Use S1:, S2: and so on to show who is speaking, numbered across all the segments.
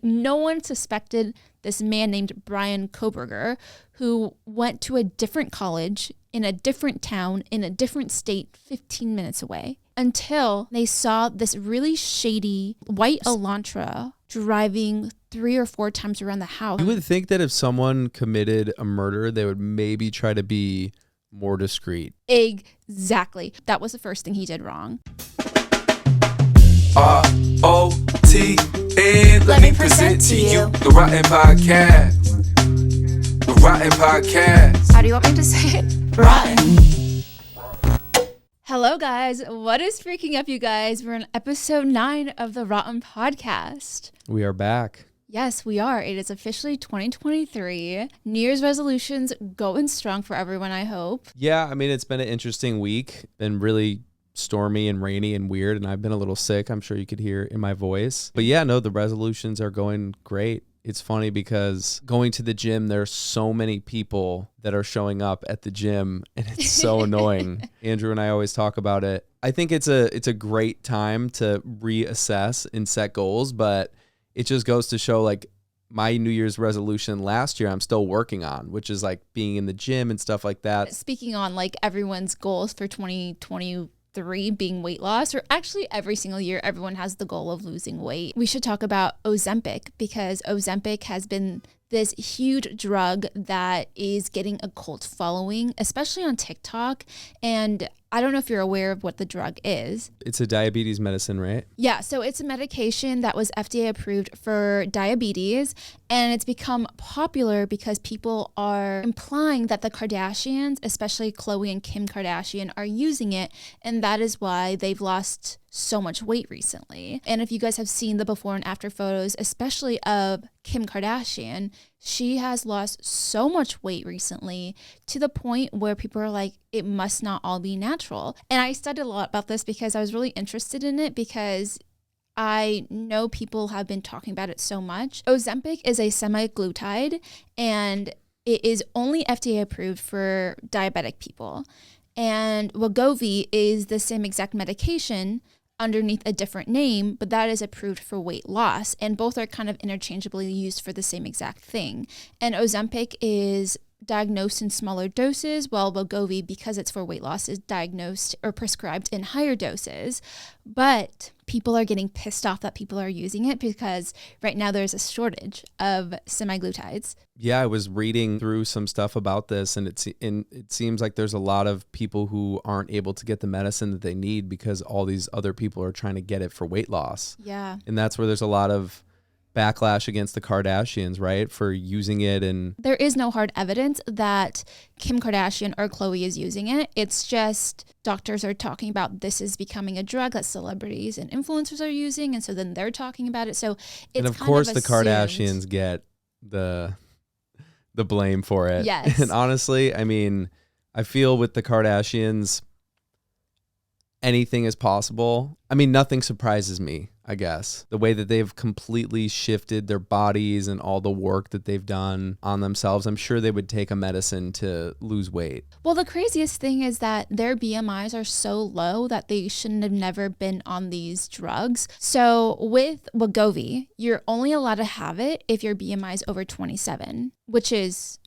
S1: no one suspected this man named Bryan Kohberger, who went to a different college in a different town in a different state 15 minutes away, until they saw this really shady white Elantra driving 3 or 4 times around the house.
S2: You would think that if someone committed a murder, they would maybe try to be more discreet.
S1: Exactly. That was the first thing he did wrong.
S3: ROTN, let me present to you the ROTN Podcast. The ROTN Podcast.
S1: How do you want me to say it? Rotten. Hello, guys. What is freaking up, you guys? We're on episode 9 of the ROTN Podcast.
S2: We are back.
S1: Yes, we are. It is officially 2023. New Year's resolutions going strong for everyone, I hope.
S2: Yeah, I mean, it's been an interesting week. Been really stormy and rainy and weird, and I've been a little sick. I'm sure you could hear in my voice. But yeah, no, the resolutions are going great. It's funny because going to the gym, there's so many people that are showing up at the gym, and it's so annoying. Andrew and I always talk about it. I think it's a great time to reassess and set goals, but it just goes to show, like, my New Year's resolution last year, I'm still working on, which is like being in the gym and stuff like that.
S1: Speaking on like everyone's goals for 2023 being weight loss, or actually every single year, everyone has the goal of losing weight. We should talk about Ozempic, because Ozempic has been this huge drug that is getting a cult following, especially on TikTok. And I don't know if you're aware of what the drug is.
S2: It's a diabetes medicine, right?
S1: Yeah, so it's a medication that was FDA approved for diabetes, and it's become popular because people are implying that the Kardashians, especially Khloe and Kim Kardashian, are using it, and that is why they've lost so much weight recently. And if you guys have seen the before and after photos, especially of Kim Kardashian, she has lost so much weight recently to the point where people are like, it must not all be natural. And I studied a lot about this because I was really interested in it, because I know people have been talking about it so much. Ozempic is a semaglutide, and it is only FDA approved for diabetic people. And Wegovy is the same exact medication underneath a different name, but that is approved for weight loss, and both are kind of interchangeably used for the same exact thing. And Ozempic is diagnosed in smaller doses, while Wegovy, because it's for weight loss, is diagnosed or prescribed in higher doses. But people are getting pissed off that people are using it, because right now there's a shortage of semaglutides.
S2: Yeah, I was reading through some stuff about this, and it seems like there's a lot of people who aren't able to get the medicine that they need because all these other people are trying to get it for weight loss.
S1: Yeah.
S2: And that's where there's a lot of backlash against the Kardashians, right, for using it. And
S1: there is no hard evidence that Kim Kardashian or Khloe is using it. It's just doctors are talking about this is becoming a drug that celebrities and influencers are using, and so then they're talking about it. So it's, and of course
S2: the Kardashians get the blame for it.
S1: Yes.
S2: And honestly, I mean, I feel with the Kardashians, anything is possible. I mean, nothing surprises me, I guess. The way that they've completely shifted their bodies and all the work that they've done on themselves, I'm sure they would take a medicine to lose weight.
S1: Well, the craziest thing is that their BMIs are so low that they shouldn't have never been on these drugs. So with Wegovy, you're only allowed to have it if your BMI is over 27, which is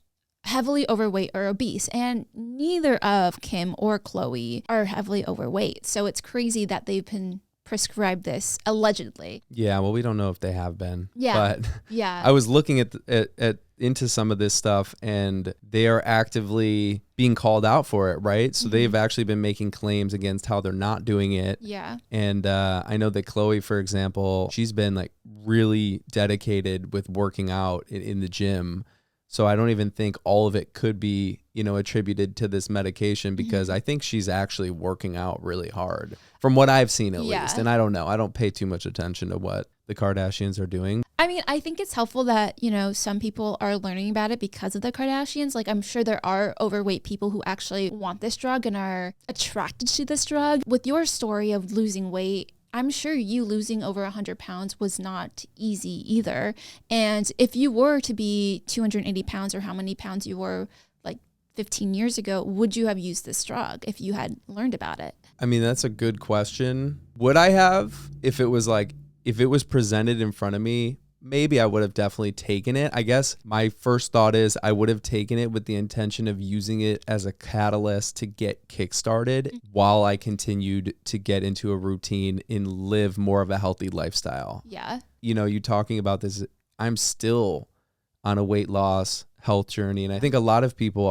S1: heavily overweight or obese, and neither of Kim or Khloe are heavily overweight. So it's crazy that they've been prescribed this allegedly.
S2: Yeah, well, we don't know if they have been.
S1: Yeah,
S2: but
S1: yeah.
S2: I was looking at into some of this stuff, and they are actively being called out for it, right? So they've actually been making claims against how they're not doing it.
S1: Yeah.
S2: And I know that Khloe, for example, she's been like really dedicated with working out in the gym. So I don't even think all of it could be, attributed to this medication, because I think she's actually working out really hard from what I've seen at least. And I don't know. I don't pay too much attention to what the Kardashians are doing.
S1: I mean, I think it's helpful that, some people are learning about it because of the Kardashians. Like, I'm sure there are overweight people who actually want this drug and are attracted to this drug. With your story of losing weight, I'm sure you losing over 100 pounds was not easy either. And if you were to be 280 pounds, or how many pounds you were like 15 years ago, would you have used this drug if you had learned about it?
S2: I mean, that's a good question. Would I have if it was presented in front of me? maybe I would have definitely taken it. I guess my first thought is I would have taken it with the intention of using it as a catalyst to get kickstarted while I continued to get into a routine and live more of a healthy lifestyle.
S1: Yeah.
S2: You know, you talking about this, I'm still on a weight loss health journey. And I think a lot of people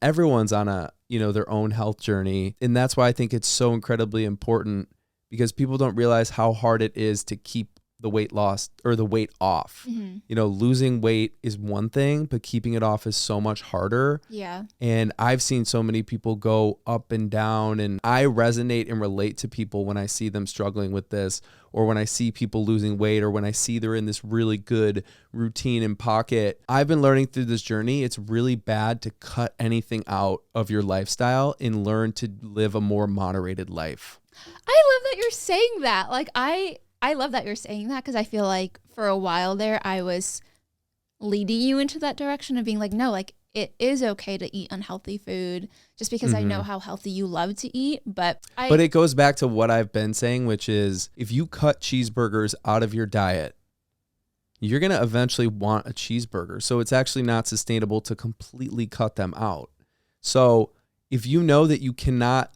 S2: everyone's on their own health journey. And that's why I think it's so incredibly important, because people don't realize how hard it is to keep the weight loss or the weight off.
S1: Mm-hmm.
S2: You know, losing weight is one thing, but keeping it off is so much harder.
S1: Yeah.
S2: And I've seen so many people go up and down, and I resonate and relate to people when I see them struggling with this, or when I see people losing weight, or when I see they're in this really good routine and pocket. I've been learning through this journey, it's really bad to cut anything out of your lifestyle and learn to live a more moderated life.
S1: I love that you're saying that. Like, I love that you're saying that, because I feel like for a while there, I was leading you into that direction of being like, no, like it is okay to eat unhealthy food just because I know how healthy you love to eat. But it
S2: goes back to what I've been saying, which is if you cut cheeseburgers out of your diet, you're going to eventually want a cheeseburger. So it's actually not sustainable to completely cut them out. So if you know that you cannot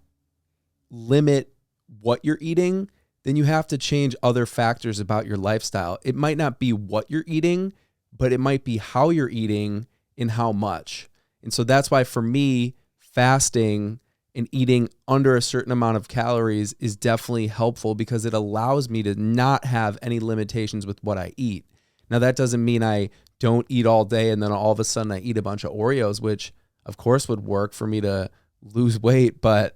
S2: limit what you're eating, then you have to change other factors about your lifestyle. It might not be what you're eating, but it might be how you're eating and how much. And so that's why for me, fasting and eating under a certain amount of calories is definitely helpful, because it allows me to not have any limitations with what I eat. Now, that doesn't mean I don't eat all day and then all of a sudden I eat a bunch of Oreos, which of course would work for me to lose weight, but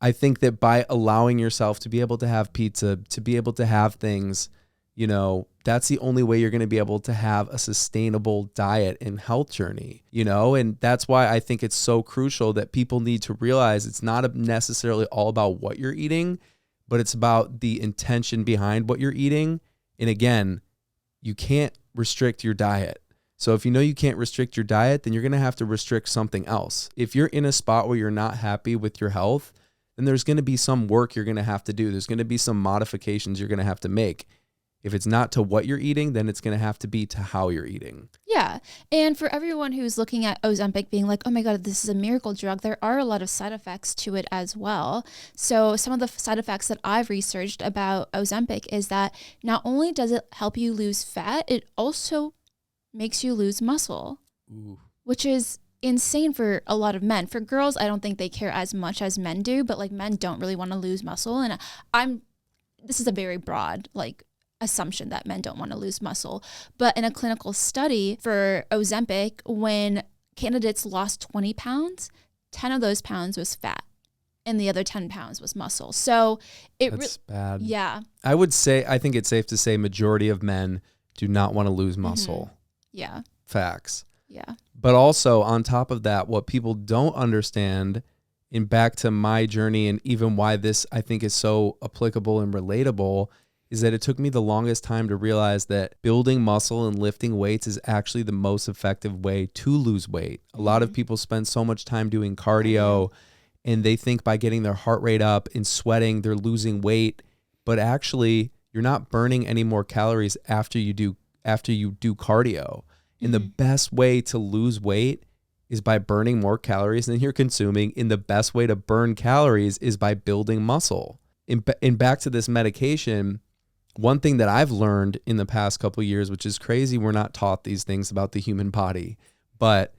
S2: I think that by allowing yourself to be able to have pizza, to be able to have things, you know, that's the only way you're going to be able to have a sustainable diet and health journey, you know? And that's why I think it's so crucial that people need to realize it's not necessarily all about what you're eating, but it's about the intention behind what you're eating. And again, you can't restrict your diet. So if you know you can't restrict your diet, then you're going to have to restrict something else. If you're in a spot where you're not happy with your health, then there's going to be some work you're going to have to do. There's going to be some modifications you're going to have to make. If it's not to what you're eating, then it's going to have to be to how you're eating.
S1: Yeah. And for everyone who's looking at Ozempic being like, oh my God, this is a miracle drug, there are a lot of side effects to it as well. So some of the side effects that I've researched about Ozempic is that not only does it help you lose fat, it also makes you lose muscle, which is insane for a lot of men. For girls, I don't think they care as much as men do, but like men don't really want to lose muscle. And this is a very broad assumption that men don't want to lose muscle. But in a clinical study for Ozempic, when candidates lost 20 pounds, 10 of those pounds was fat and the other 10 pounds was muscle. So
S2: that's bad.
S1: Yeah.
S2: I think it's safe to say majority of men do not want to lose muscle.
S1: Mm-hmm. Yeah.
S2: Facts.
S1: Yeah.
S2: But also on top of that, what people don't understand, and back to my journey and even why this I think is so applicable and relatable, is that it took me the longest time to realize that building muscle and lifting weights is actually the most effective way to lose weight. A lot of people spend so much time doing cardio and they think by getting their heart rate up and sweating, they're losing weight. But actually, you're not burning any more calories after you do cardio. And the best way to lose weight is by burning more calories than you're consuming. And the best way to burn calories is by building muscle. And back to this medication, one thing that I've learned in the past couple of years, which is crazy, we're not taught these things about the human body, but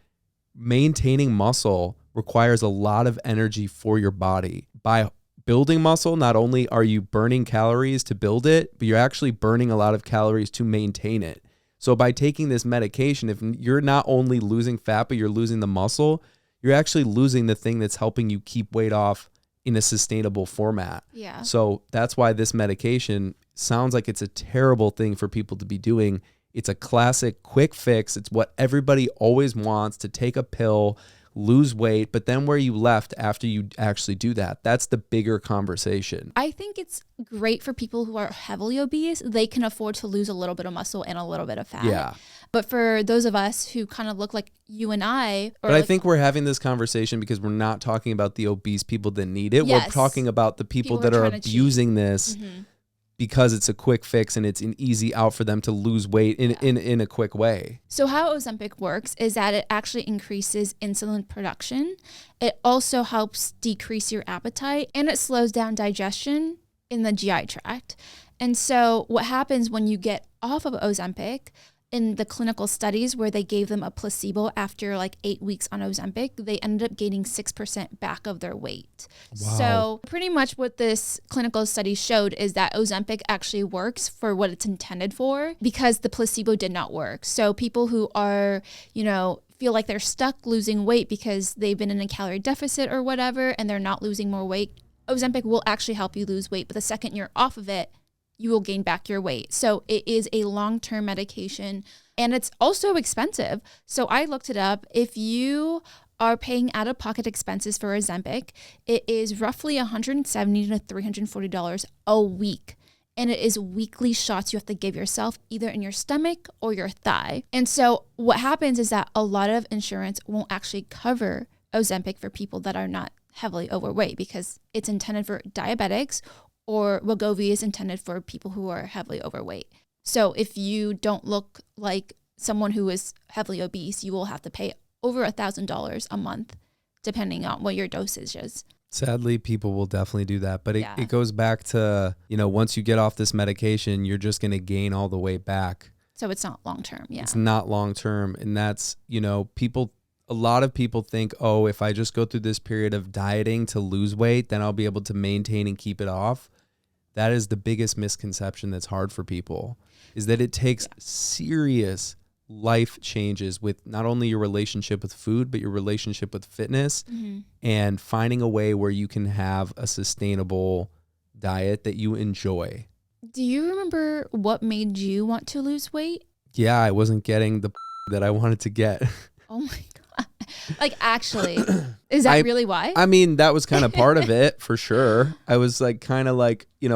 S2: maintaining muscle requires a lot of energy for your body. By building muscle, not only are you burning calories to build it, but you're actually burning a lot of calories to maintain it. So by taking this medication, if you're not only losing fat, but you're losing the muscle, you're actually losing the thing that's helping you keep weight off in a sustainable format.
S1: Yeah.
S2: So that's why this medication sounds like it's a terrible thing for people to be doing. It's a classic quick fix. It's what everybody always wants, to take a pill, lose weight, but then where you left after you actually do that, that's the bigger conversation.
S1: I think it's great for people who are heavily obese. They can afford to lose a little bit of muscle and a little bit of fat.
S2: Yeah.
S1: But for those of us who kind of look like you and I.
S2: But I think we're having this conversation because we're not talking about the obese people that need it.
S1: Yes.
S2: We're talking about the people that are abusing this because it's a quick fix and it's an easy out for them to lose weight in a quick way.
S1: So how Ozempic works is that it actually increases insulin production. It also helps decrease your appetite, and it slows down digestion in the GI tract. And so what happens when you get off of Ozempic, in the clinical studies where they gave them a placebo after like 8 weeks on Ozempic, they ended up gaining 6% back of their weight. Wow. So pretty much what this clinical study showed is that Ozempic actually works for what it's intended for because the placebo did not work. So people who are, feel like they're stuck losing weight because they've been in a calorie deficit or whatever, and they're not losing more weight, Ozempic will actually help you lose weight. But the second you're off of it, you will gain back your weight. So it is a long-term medication, and it's also expensive. So I looked it up. If you are paying out-of-pocket expenses for Ozempic, it is roughly $170 to $340 a week. And it is weekly shots you have to give yourself either in your stomach or your thigh. And so what happens is that a lot of insurance won't actually cover Ozempic for people that are not heavily overweight because it's intended for diabetics, or Wegovy is intended for people who are heavily overweight. So if you don't look like someone who is heavily obese, you will have to pay over $1,000 a month, depending on what your dosage is.
S2: Sadly, people will definitely do that. But it goes back to, once you get off this medication, you're just going to gain all the weight back.
S1: So it's not long-term. Yeah.
S2: It's not long-term. And that's, a lot of people think, oh, if I just go through this period of dieting to lose weight, then I'll be able to maintain and keep it off. That is the biggest misconception that's hard for people, is that it takes serious life changes with not only your relationship with food, but your relationship with fitness, and finding a way where you can have a sustainable diet that you enjoy.
S1: Do you remember what made you want to lose weight?
S2: Yeah, I wasn't getting the that I wanted to get.
S1: Oh my God. Like, actually, is that really why?
S2: I mean, that was kind of part of it for sure. I was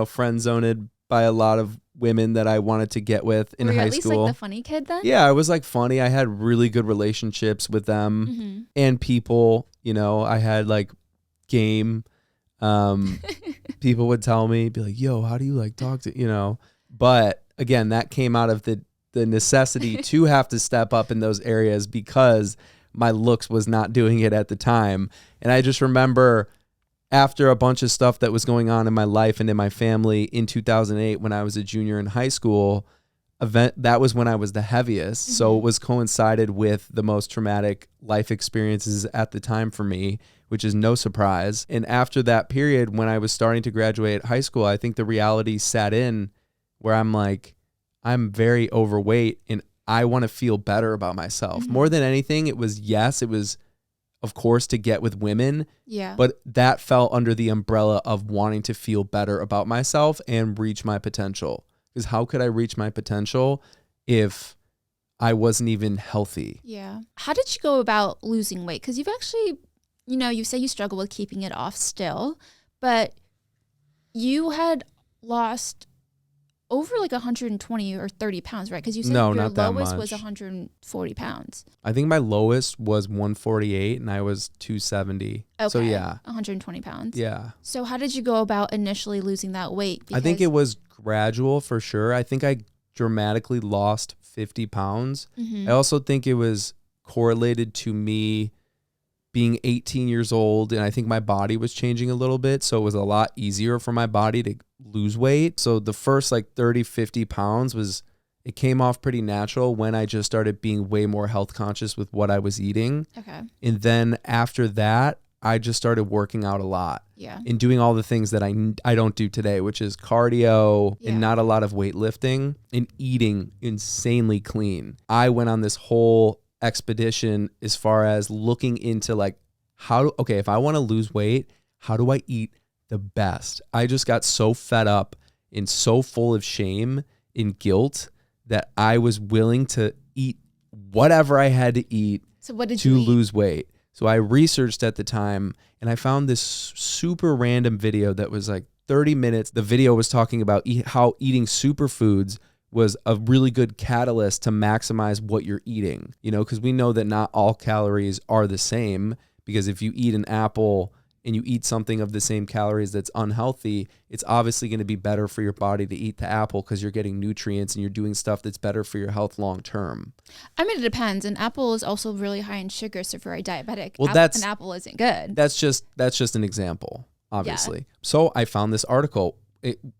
S2: friend zoned by a lot of women that I wanted to get with in high school. Were you at least like the funny kid then? Yeah, I was like funny. I had really good relationships with them and people, I had like game. People would tell me, be like, yo, how do you like talk to, but again, that came out of the necessity to have to step up in those areas because my looks was not doing it at the time. And I just remember after a bunch of stuff that was going on in my life and in my family in 2008, when I was a junior in high school, that was when I was the heaviest. So it was coincided with the most traumatic life experiences at the time for me, which is no surprise. And after that period, when I was starting to graduate high school, I think the reality sat in where I'm like, I'm very overweight and I want to feel better about myself. More than anything, it was, of course, to get with women. Yeah. But that fell under the umbrella of wanting to feel better about myself and reach my potential. Because how could I reach my potential if I wasn't even healthy?
S1: Yeah. How did you go about losing weight? Because you've actually, you say you struggle with keeping it off still, but you had lost over like 120 or 30 pounds, right? Because you said your lowest was 140 pounds.
S2: I think my lowest was 148 and I was 270. Okay. So yeah.
S1: 120 pounds.
S2: Yeah.
S1: So how did you go about initially losing that weight?
S2: I think it was gradual for sure. I think I dramatically lost 50 pounds. I also think it was correlated to me being 18 years old, and I think my body was changing a little bit, so it was a lot easier for my body to lose weight. So the first 30, 50 pounds it came off pretty natural when I just started being way more health conscious with what I was eating. Okay. And then after that, I just started working out a lot. Yeah. And doing all the things that I don't do today, which is cardio and not a lot of weightlifting and eating insanely clean. I went on this whole expedition as far as looking into if I want to lose weight, how do I eat the best? I just got so fed up and so full of shame and guilt that I was willing to eat whatever I had to eat to lose weight. So I researched at the time and I found this super random video that was 30 minutes. The video was talking about how eating superfoods was a really good catalyst to maximize what you're eating, because we know that not all calories are the same, because if you eat an apple and you eat something of the same calories that's unhealthy, it's obviously going to be better for your body to eat the apple because you're getting nutrients and you're doing stuff that's better for your health long term.
S1: I mean, it depends. An apple is also really high in sugar, so for a diabetic,
S2: Well,
S1: an apple isn't good.
S2: That's just an example, obviously. Yeah. So I found this article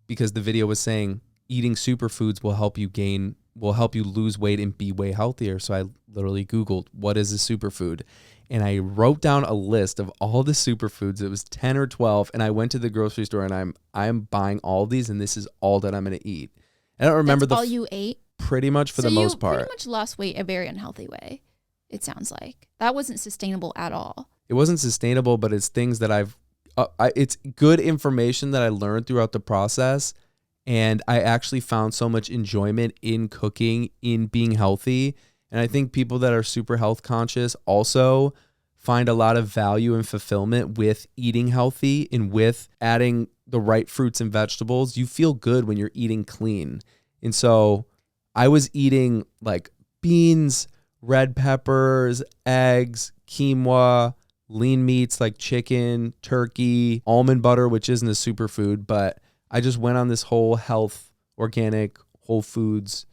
S2: because the video was saying eating superfoods will help you lose weight and be way healthier. So I literally Googled, what is a superfood? And I wrote down a list of all the superfoods. It was 10 or 12. And I went to the grocery store and I'm buying all these, and this is all that I'm going to eat. I don't remember
S1: all you ate?
S2: Pretty much for the most part.
S1: So you pretty much lost weight a very unhealthy way, it sounds like. That wasn't sustainable at all.
S2: It wasn't sustainable, but it's things that it's good information that I learned throughout the process. And I actually found so much enjoyment in cooking, in being healthy. And I think people that are super health conscious also find a lot of value and fulfillment with eating healthy and with adding the right fruits and vegetables. You feel good when you're eating clean. And so I was eating like beans, red peppers, eggs, quinoa, lean meats like chicken, turkey, almond butter, which isn't a superfood, but I just went on this whole health, organic, whole foods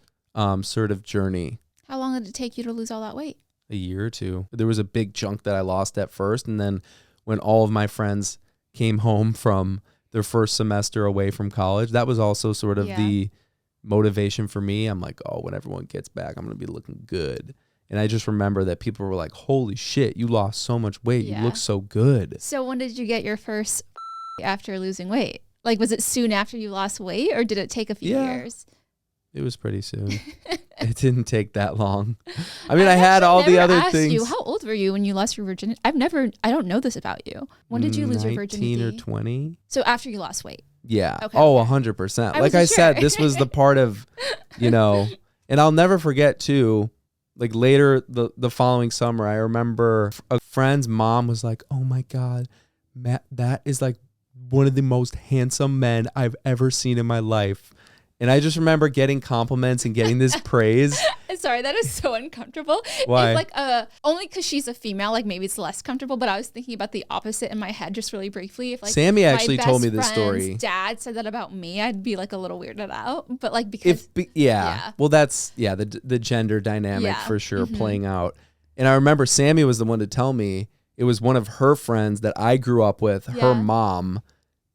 S2: sort of journey.
S1: How long did it take you to lose all that weight?
S2: A year or two. There was a big chunk that I lost at first. And then when all of my friends came home from their first semester away from college, that was also sort of the motivation for me. I'm like, oh, when everyone gets back, I'm going to be looking good. And I just remember that people were like, holy shit, you lost so much weight. You look so good.
S1: So when did you get your first after losing weight? Like, was it soon after you lost weight, or did it take a few years?
S2: It was pretty soon. It didn't take that long. I mean, I had all the other things.
S1: You, how old were you when you lost your virginity? I don't know this about you. When did you lose your virginity?
S2: 19 or 20.
S1: So after you lost weight.
S2: Yeah.
S1: Okay.
S2: Oh, 100%. Like I said, this was the part of, and I'll never forget too, like later the following summer, I remember a friend's mom was like, oh my God, Matt, that is like one of the most handsome men I've ever seen in my life. And I just remember getting compliments and getting this praise.
S1: Sorry, that is so uncomfortable.
S2: Why?
S1: It's like only because she's a female, like maybe it's less comfortable. But I was thinking about the opposite in my head, just really briefly. If like
S2: Sammy actually told me this story.
S1: Dad said that about me, I'd be like a little weirded out. But like because
S2: well, that's the gender dynamic for sure playing out. And I remember Sammy was the one to tell me. It was one of her friends that I grew up with. Her mom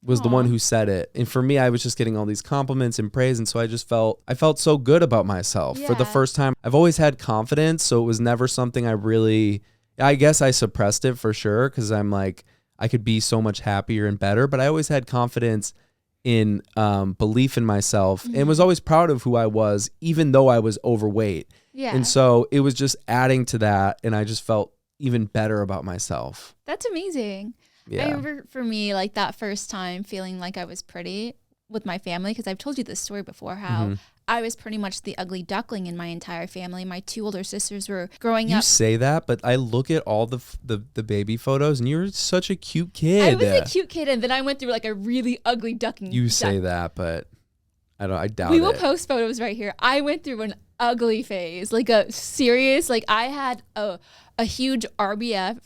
S2: was the one who said it. And for me, I was just getting all these compliments and praise. And so I felt so good about myself for the first time. I've always had confidence. So it was never something I guess I suppressed it for sure. Cause I'm like, I could be so much happier and better, but I always had confidence in belief in myself and was always proud of who I was, even though I was overweight. Yeah. And so it was just adding to that. And I just felt even better about myself.
S1: That's amazing. Yeah. I remember for me, like that first time feeling like I was pretty with my family, because I've told you this story before, how I was pretty much the ugly duckling in my entire family. My two older sisters were growing up.
S2: You say that, but I look at all the baby photos and you're such a cute kid.
S1: I was a cute kid, and then I went through like a really ugly ducking.
S2: You say that, but I doubt it.
S1: We will post photos right here. I went through an ugly phase, like a serious, like I had a huge RBF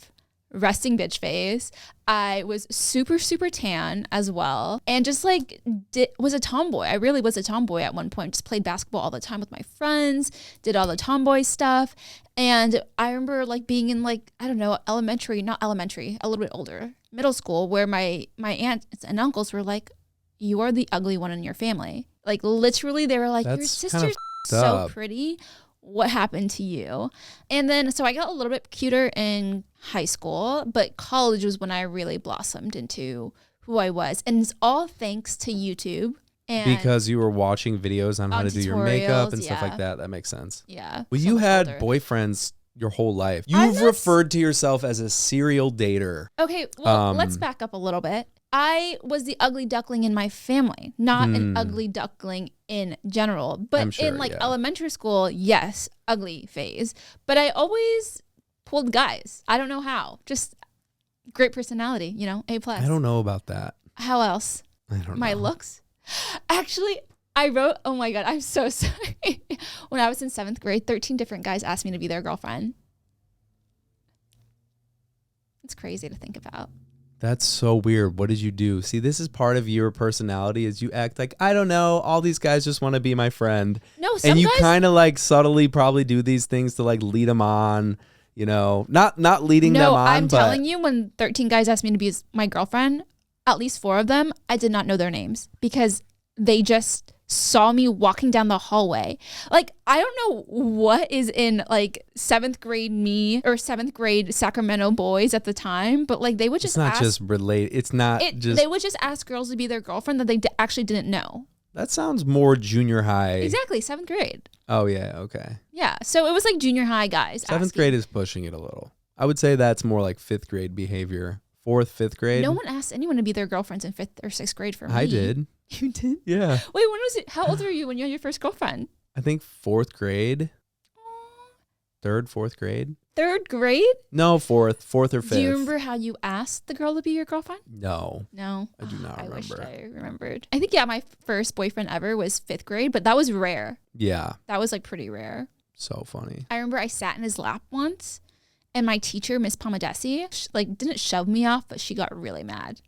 S1: resting bitch phase. I was super, super tan as well. And just like was a tomboy. I really was a tomboy at one point. Just played basketball all the time with my friends, did all the tomboy stuff. And I remember like being in like, I don't know, not elementary, a little bit older, middle school, where my aunts and uncles were like, you are the ugly one in your family. Like literally they were like, your sister's so pretty. What happened to you? And then, so I got a little bit cuter in high school, but college was when I really blossomed into who I was. And it's all thanks to YouTube. And
S2: because you were watching videos on how to do your makeup and stuff like that. That makes sense.
S1: Yeah.
S2: Well, you had boyfriends your whole life. You've referred to yourself as a serial dater.
S1: Okay, well, let's back up a little bit. I was the ugly duckling in my family, not an ugly duckling in general. But in like elementary school, yes, ugly phase. But I always pulled guys. I don't know how. Just great personality, A+.
S2: I don't know about that.
S1: How else?
S2: I don't know.
S1: My looks? Actually, I wrote, oh my God, I'm so sorry. When I was in 7th grade, 13 different guys asked me to be their girlfriend. It's crazy to think about.
S2: That's so weird. What did you do? See, this is part of your personality is you act like, I don't know, all these guys just want to be my friend.
S1: No, some
S2: and you
S1: guys,
S2: kind of like subtly probably do these things to like lead them on, you know, not leading them on.
S1: I'm telling you, when 13 guys asked me to be my girlfriend, at least 4 of them, I did not know their names because they just saw me walking down the hallway. Like, I don't know what is in like 7th grade me or 7th grade Sacramento boys at the time, but like they would just
S2: they
S1: would just ask girls to be their girlfriend that they actually didn't know.
S2: That sounds more junior high.
S1: Exactly, 7th grade.
S2: Oh yeah, okay.
S1: Yeah, so it was like junior high guys.
S2: 7th grade is pushing it a little. I would say that's more like 5th grade behavior. 4th, 5th grade.
S1: No one asked anyone to be their girlfriends in 5th or 6th grade for me.
S2: I did.
S1: You did?
S2: Yeah.
S1: Wait, when was it? How old were you when you had your first girlfriend?
S2: I think 4th grade. 3rd, 4th grade.
S1: 3rd grade?
S2: No, 4th or 5th.
S1: Do you remember how you asked the girl to be your girlfriend?
S2: No.
S1: No.
S2: I do not remember.
S1: I wish I remembered. I think, yeah, my first boyfriend ever was 5th grade, but that was rare.
S2: Yeah.
S1: That was like pretty rare.
S2: So funny.
S1: I remember I sat in his lap once and my teacher, Miss Pomadesi, like didn't shove me off, but she got really mad.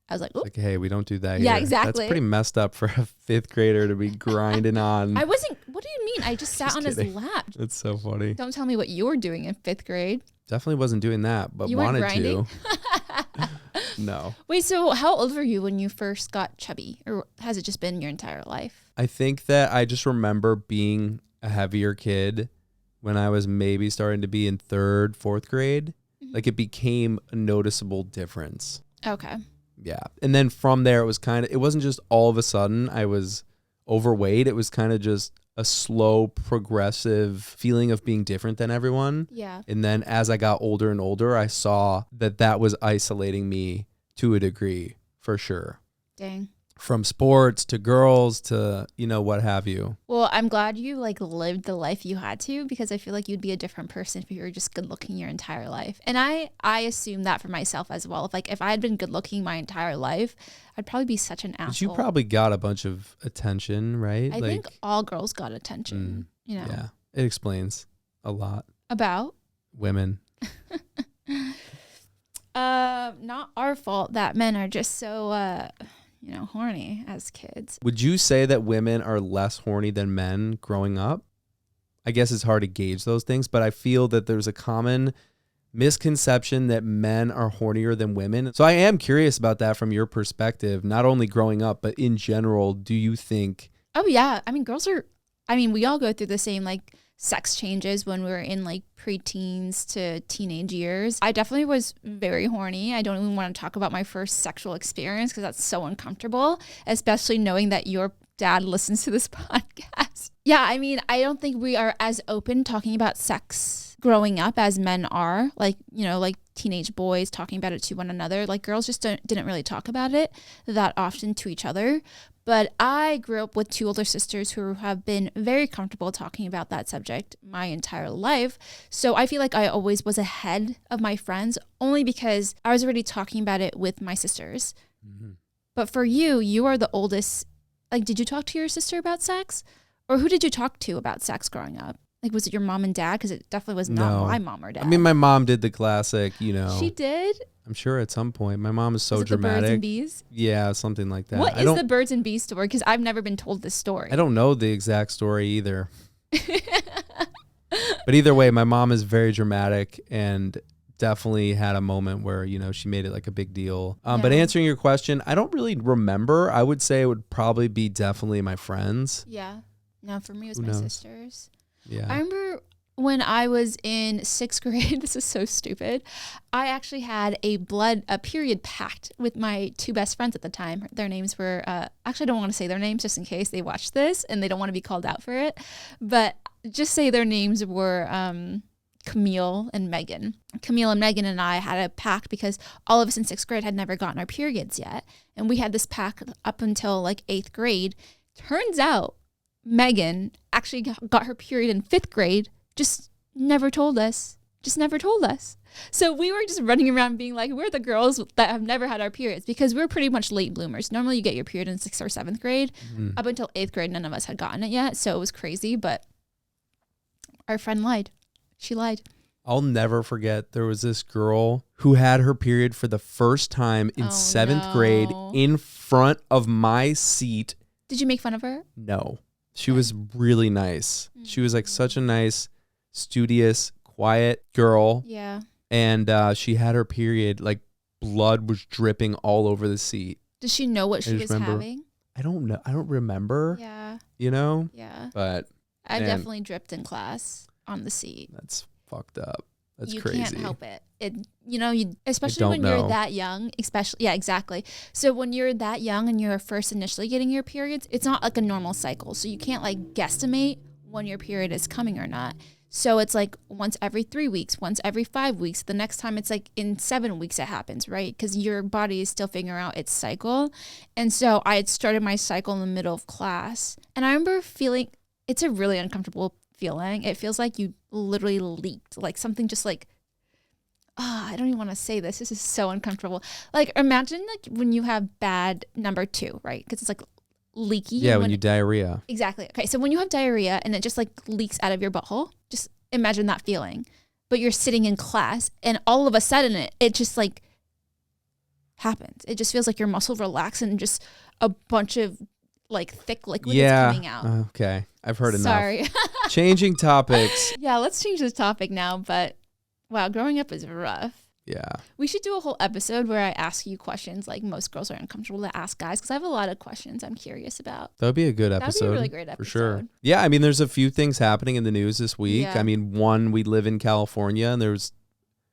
S1: I was like,
S2: like, hey, we don't do that
S1: Yeah,
S2: here.
S1: exactly.
S2: That's pretty messed up for a 5th grader to be grinding on.
S1: I wasn't, what do you mean? I just sat on his lap.
S2: That's so funny.
S1: Don't tell me what you were doing in 5th grade.
S2: Definitely wasn't doing that, but
S1: You weren't
S2: wanted
S1: grinding?
S2: to. No.
S1: Wait, so how old were you when you first got chubby? Or has it just been your entire life?
S2: I think that I just remember being a heavier kid when I was maybe starting to be in 3rd, 4th grade.
S1: Mm-hmm.
S2: Like it became a noticeable difference.
S1: Okay.
S2: Yeah. And then from there, it wasn't just all of a sudden I was overweight. It was kind of just a slow, progressive feeling of being different than everyone.
S1: Yeah.
S2: And then as I got older and older, I saw that was isolating me to a degree, for sure.
S1: Dang.
S2: From sports to girls to, what have you.
S1: Well, I'm glad you like lived the life you had to, because I feel like you'd be a different person if you were just good looking your entire life. And I assume that for myself as well. If I had been good looking my entire life, I'd probably be such an asshole.
S2: But you probably got a bunch of attention, right?
S1: I think all girls got attention,
S2: Yeah, it explains a lot.
S1: About?
S2: Women.
S1: Not our fault that men are just so horny as kids.
S2: Would you say that women are less horny than men growing up? I guess it's hard to gauge those things, but I feel that there's a common misconception that men are hornier than women. So I am curious about that from your perspective, not only growing up, but in general. Do you think?
S1: Oh, yeah. I mean, we all go through the same like sex changes when we were in like preteens to teenage years. I definitely was very horny. I don't even want to talk about my first sexual experience because that's so uncomfortable, especially knowing that your dad listens to this podcast. Yeah, I mean, I don't think we are as open talking about sex growing up as men are. Like, like teenage boys talking about it to one another. Like girls just didn't really talk about it that often to each other. But I grew up with 2 older sisters who have been very comfortable talking about that subject my entire life. So I feel like I always was ahead of my friends only because I was already talking about it with my sisters. Mm-hmm. But for you are the oldest. Like, did you talk to your sister about sex? Or who did you talk to about sex growing up? Like, was it your mom and dad? Because it definitely was not my mom or dad.
S2: I mean, my mom did the classic,
S1: She did?
S2: I'm sure at some point. My mom is so
S1: was it
S2: dramatic.
S1: The birds and bees?
S2: Yeah, something like that.
S1: What is the birds and bees story? Because I've never been told this story.
S2: I don't know the exact story either. But either way, my mom is very dramatic and definitely had a moment where, she made it like a big deal. But answering your question, I don't really remember. I would say it would probably be definitely my friends.
S1: Yeah. No, for me, it was my sisters.
S2: Yeah.
S1: I remember when I was in 6th grade, this is so stupid. I actually had a period pact with my 2 best friends at the time. Their names were, actually I don't want to say their names just in case they watch this and they don't want to be called out for it. But just say their names were Camille and Megan. Camille and Megan and I had a pact because all of us in 6th grade had never gotten our periods yet. And we had this pact up until like 8th grade. Turns out Megan actually got her period in 5th grade. Just never told us. So we were just running around being like, we're the girls that have never had our periods because we're pretty much late bloomers. Normally you get your period in 6th or 7th grade. Mm-hmm. Up until 8th grade, none of us had gotten it yet. So it was crazy, but our friend lied. She lied.
S2: I'll never forget. There was this girl who had her period for the first time in 7th grade in front of my seat.
S1: Did you make fun of her?
S2: No. She was really nice. She was like such a nice, studious, quiet girl.
S1: Yeah.
S2: And she had her period, like blood was dripping all over the seat.
S1: Does she know what she was having?
S2: I don't know. I don't remember.
S1: Yeah.
S2: You know?
S1: Yeah.
S2: But
S1: I definitely dripped in class on the seat.
S2: That's fucked up. That's
S1: you
S2: crazy.
S1: You can't help it. Especially when you're that young, yeah, exactly. So when you're that young and you're first initially getting your periods, it's not like a normal cycle. So you can't like guesstimate when your period is coming or not. So it's like once every 3 weeks, once every 5 weeks. The next time it's like in 7 weeks it happens, right? Because your body is still figuring out its cycle. And so I had started my cycle in the middle of class. And I remember feeling, it's a really uncomfortable feeling. It feels like you literally leaked, like something just like, I don't even want to say this. This is so uncomfortable. Like imagine like when you have bad number 2, right? Because it's like leaky.
S2: Yeah, when you diarrhea.
S1: Exactly. Okay, so when you have diarrhea and it just like leaks out of your butthole, just imagine that feeling. But you're sitting in class and all of a sudden it just like happens. It just feels like your muscle relax and just a bunch of like thick liquid is coming out.
S2: Okay. I've heard enough.
S1: Sorry.
S2: Changing topics.
S1: Yeah, let's change this topic now. But wow, growing up is rough.
S2: Yeah.
S1: We should do a whole episode where I ask you questions like most girls are uncomfortable to ask guys, because I have a lot of questions I'm curious about.
S2: That would be a good episode.
S1: That would be a really great episode.
S2: For sure. Yeah, I mean, there's a few things happening in the news this week.
S1: Yeah.
S2: I mean, one, we live in California and there's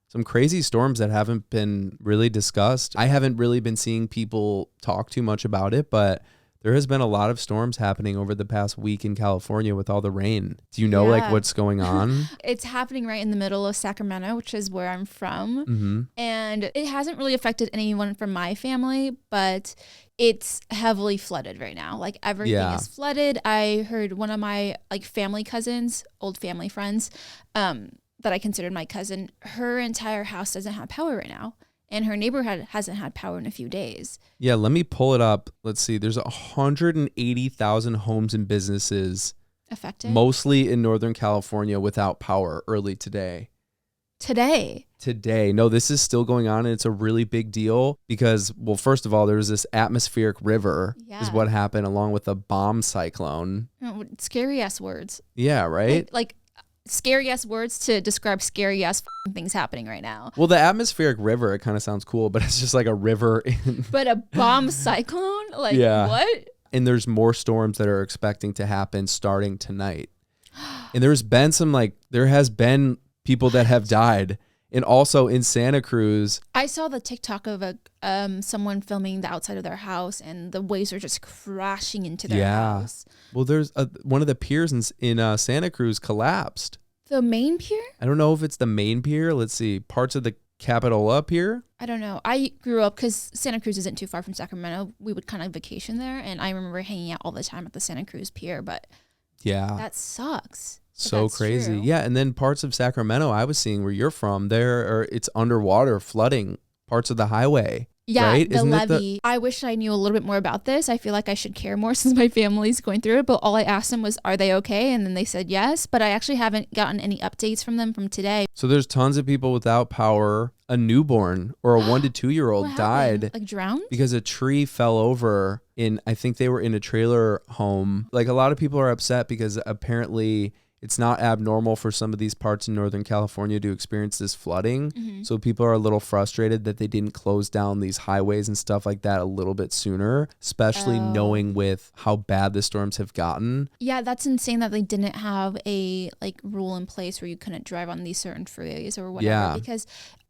S2: some crazy storms that haven't been really discussed. I haven't really been seeing people talk too much about it, but there has been a lot of storms happening over the past week in California with all the rain. Do you know like what's going on?
S1: It's happening right in the middle of Sacramento, which is where I'm from.
S2: Mm-hmm.
S1: And it hasn't really affected anyone from my family, but it's heavily flooded right now. Like everything is flooded. I heard one of my like family cousins, old family friends, that I considered my cousin, her entire house doesn't have power right now. And her neighborhood hasn't had power in a few days.
S2: Yeah, let me pull it up. Let's see. There's 180,000 homes and businesses
S1: affected,
S2: mostly in Northern California, without power early today.
S1: Today?
S2: No, this is still going on, and it's a really big deal because, well, first of all, there was this atmospheric river is what happened along with a bomb cyclone.
S1: Scary ass words.
S2: Yeah, right?
S1: Like scary ass words to describe scary ass things happening right now.
S2: Well, the atmospheric river, it kind of sounds cool, but it's just like a river.
S1: But a bomb cyclone? Like what?
S2: And there's more storms that are expecting to happen starting tonight. And there has been people that have died. And also in Santa Cruz,
S1: I saw the TikTok of someone filming the outside of their house, and the waves are just crashing into their house.
S2: Well, there's one of the piers in Santa Cruz collapsed.
S1: The main pier?
S2: I don't know if it's the main pier. Let's see. Parts of the Capitola pier?
S1: I don't know. I grew up, because Santa Cruz isn't too far from Sacramento. We would kind of vacation there, and I remember hanging out all the time at the Santa Cruz pier, but that sucks.
S2: So crazy.
S1: True.
S2: Yeah, and then parts of Sacramento I was seeing where you're from, it's underwater, flooding parts of the highway.
S1: Yeah,
S2: right?
S1: The levee. I wish I knew a little bit more about this. I feel like I should care more since my family's going through it. But all I asked them was, are they okay? And then they said yes. But I actually haven't gotten any updates from them from today.
S2: So there's tons of people without power. A newborn or a 1 to 2 year old died.
S1: Like drowned?
S2: Because a tree fell over I think they were in a trailer home. Like a lot of people are upset because apparently it's not abnormal for some of these parts in Northern California to experience this flooding. Mm-hmm. So people are a little frustrated that they didn't close down these highways and stuff like that a little bit sooner, especially knowing with how bad the storms have gotten.
S1: Yeah, that's insane that they didn't have a rule in place where you couldn't drive on these certain freeways or whatever.
S2: Yeah.
S1: Because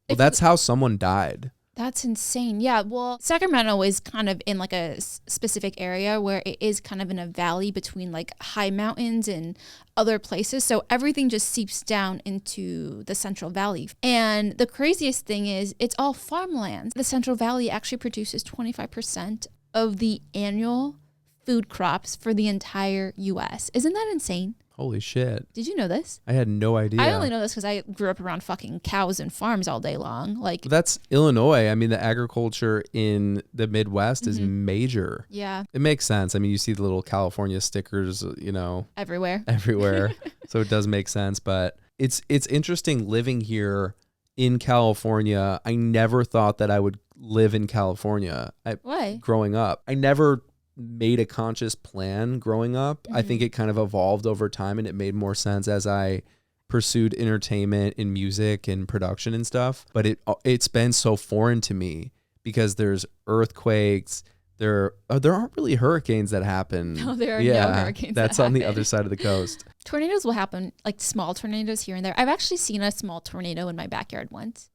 S2: that's how someone died.
S1: That's insane. Yeah, well, Sacramento is kind of in like a specific area where it is kind of in a valley between like high mountains and other places. So everything just seeps down into the Central Valley. And the craziest thing is it's all farmlands. The Central Valley actually produces 25% of the annual food crops for the entire U.S. Isn't that insane?
S2: Holy shit.
S1: Did you know this?
S2: I had no idea.
S1: I only know this because I grew up around fucking cows and farms all day long.
S2: That's Illinois. I mean, the agriculture in the Midwest is major.
S1: Yeah.
S2: It makes sense. I mean, you see the little California stickers,
S1: Everywhere.
S2: Everywhere. So it does make sense. But It's interesting living here in California. I never thought that I would live in California.
S1: Why?
S2: Growing up, I never made a conscious plan growing up. I think it kind of evolved over time, and it made more sense as I pursued entertainment and music and production and stuff. But it's been so foreign to me because there's earthquakes. There aren't really hurricanes that happen.
S1: No, there are no hurricanes.
S2: That's on the other side of the coast.
S1: Tornadoes will happen, like small tornadoes here and there. I've actually seen a small tornado in my backyard once.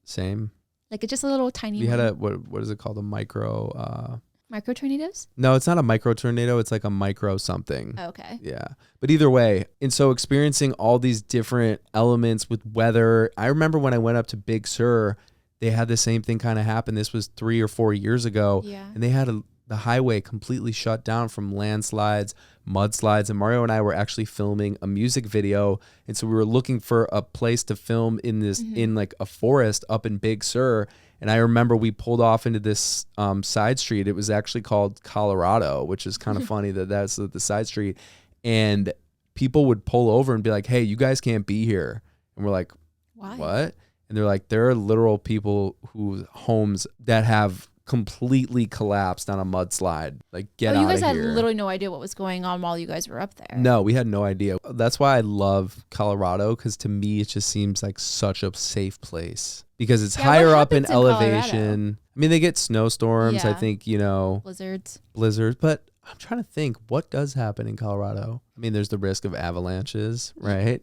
S2: Same.
S1: Like it's just a little tiny
S2: We
S1: one.
S2: had what is it called? A micro.
S1: Micro tornadoes?
S2: No, it's not a micro tornado. It's like a micro something.
S1: Oh, okay.
S2: Yeah. But either way, and so experiencing all these different elements with weather. I remember when I went up to Big Sur, they had the same thing kind of happen. This was 3 or 4 years ago.
S1: Yeah.
S2: And they had the highway completely shut down from landslides, mudslides. And Mario and I were actually filming a music video. And so we were looking for a place to film in this, in like a forest up in Big Sur. And I remember we pulled off into this side street. It was actually called Colorado, which is kind of funny that's the side street. And people would pull over and be like, hey, you guys can't be here. And we're like,
S1: why?
S2: What? And they're like, there are literal people whose homes that have completely collapsed on a mudslide. Like, get out of here.
S1: You guys had literally no idea what was going on while you guys were up there.
S2: No, we had no idea. That's why I love Colorado, because to me, it just seems like such a safe place because it's higher up in elevation. I mean, they get snowstorms, I think,
S1: blizzards.
S2: But I'm trying to think, what does happen in Colorado? I mean, there's the risk of avalanches, right?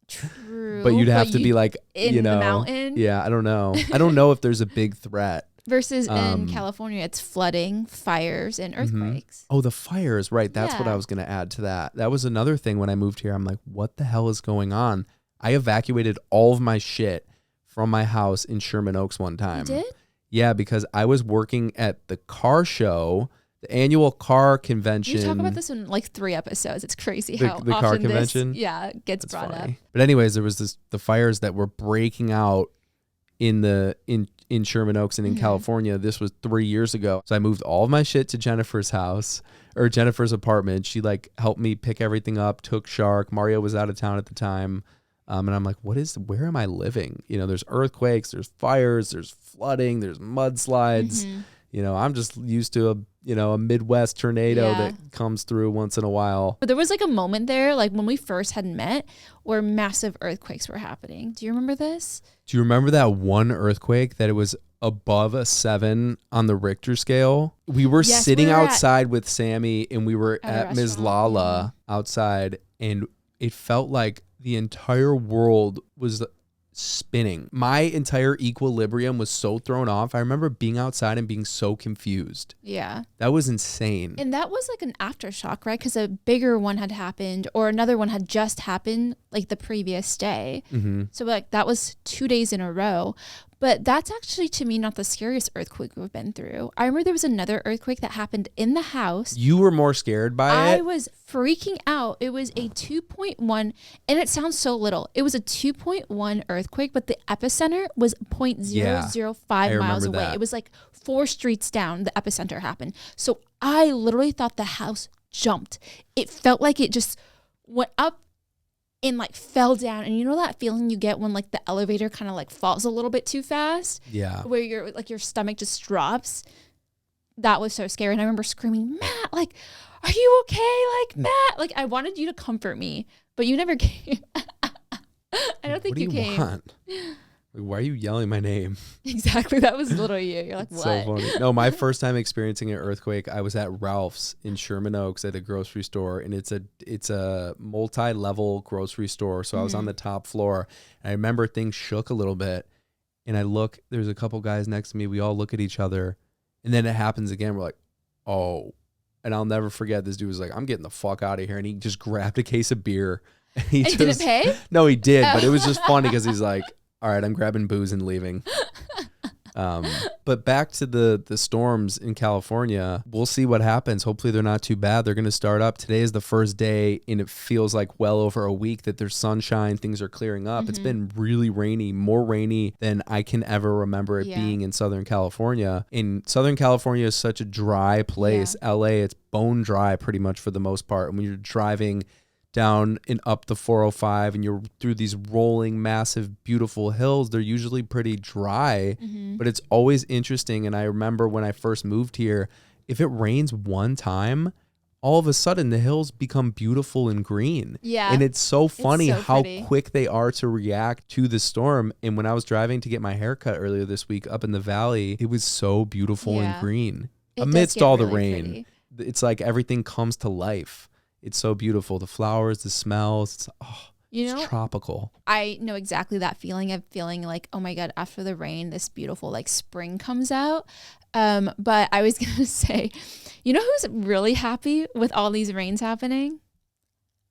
S1: True.
S2: But you'd have to be like,
S1: in the mountain.
S2: Yeah, I don't know. I don't know if there's a big threat.
S1: Versus in California, it's flooding, fires, and earthquakes.
S2: Oh, the fires, right. That's what I was going to add to that. That was another thing when I moved here. I'm like, what the hell is going on? I evacuated all of my shit from my house in Sherman Oaks one time.
S1: You did?
S2: Yeah, because I was working at the car show, the annual car convention.
S1: You talk about this in like 3 episodes. It's crazy how
S2: the
S1: often
S2: car convention
S1: gets
S2: That's
S1: brought
S2: funny.
S1: up.
S2: But anyways, there was the fires that were breaking out in Sherman Oaks and in California. This was 3 years ago. So I moved all of my shit to Jennifer's house or Jennifer's apartment. She like helped me pick everything up, took Shark. Mario was out of town at the time. And I'm like, where am I living? There's earthquakes, there's fires, there's flooding, there's mudslides. I'm just used to a Midwest tornado that comes through once in a while.
S1: But there was like a moment there, like when we first had met, where massive earthquakes were happening. Do you remember this?
S2: Do you remember that one earthquake that it was above a 7 on the Richter scale? We were sitting outside with Sammy, and we were at Ms. Lala outside, and it felt like the entire world was spinning. My entire equilibrium was so thrown off. I remember being outside and being so confused.
S1: Yeah.
S2: That was insane.
S1: And that was like an aftershock, right? Because a bigger one had happened or another one had just happened like the previous day. So like that was 2 days in a row. But that's actually, to me, not the scariest earthquake we've been through. I remember there was another earthquake that happened in the house.
S2: You were more scared by it?
S1: I was freaking out. It was a 2.1, and it sounds so little. It was a 2.1 earthquake, but the epicenter was 0.005 miles away.
S2: That.
S1: It was like 4 streets down, the epicenter happened. So I literally thought the house jumped. It felt like it just went up and like fell down. And you know that feeling you get when like the elevator kind of like falls a little bit too fast?
S2: Yeah.
S1: Where your stomach just drops. That was so scary. And I remember screaming, Matt, like, are you okay? Like, Matt, like I wanted you to comfort me, but you never came. I don't think you came.
S2: Want? Why are you yelling my name?
S1: Exactly. That was literally you. You're like, what?
S2: So funny. No, my first time experiencing an earthquake, I was at Ralph's in Sherman Oaks at a grocery store, and it's a multi-level grocery store. So I was on the top floor, and I remember things shook a little bit, and I look, there's a couple guys next to me. We all look at each other, and then it happens again. We're like, oh. And I'll never forget, this dude was like, I'm getting the fuck out of here. And he just grabbed a case of beer. And he
S1: didn't pay?
S2: No, he did, but it was just funny because he's like, all right, I'm grabbing booze and leaving. But back to the storms in California, we'll see what happens. Hopefully they're not too bad. They're going to start up. Today is the first day, and it feels like well over a week that there's sunshine. Things are clearing up. It's been really rainy, more rainy than I can ever remember it being in Southern California. And Southern California is such a dry place. LA, it's bone dry pretty much for the most part. And when you're driving down and up the 405 and you're through these rolling, massive, beautiful hills, they're usually pretty dry, but it's always interesting. And I remember when I first moved here, if it rains one time, all of a sudden the hills become beautiful and green.
S1: Yeah.
S2: And it's so funny how
S1: pretty.
S2: quick they are to react to the storm. And when I was driving to get my hair cut earlier this week up in the valley, it was so beautiful and green.
S1: It does
S2: amidst
S1: get
S2: all the
S1: really
S2: rain.
S1: pretty.
S2: It's like everything comes to life. It's so beautiful. The flowers, the smells, it's tropical.
S1: I know exactly that feeling of feeling like, oh my God, after the rain, this beautiful like spring comes out. But I was going to say, you know who's really happy with all these rains happening?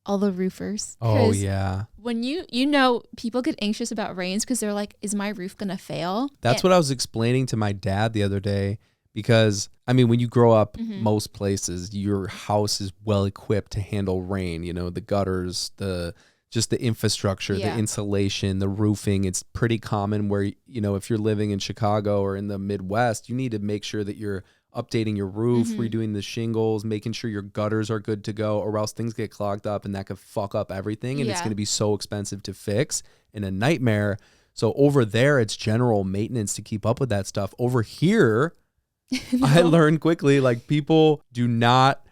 S1: All the roofers.
S2: Oh, yeah.
S1: When people get anxious about rains because they're like, is my roof going to fail?
S2: That's what I was explaining to my dad the other day. Because, I mean, when you grow up most places, your house is well equipped to handle rain, the gutters, just the infrastructure, the insulation, the roofing. It's pretty common where, if you're living in Chicago or in the Midwest, you need to make sure that you're updating your roof, redoing the shingles, making sure your gutters are good to go, or else things get clogged up and that could fuck up everything. And it's going to be so expensive to fix and a nightmare. So over there, it's general maintenance to keep up with that stuff. Over here, I learned quickly, like, people do not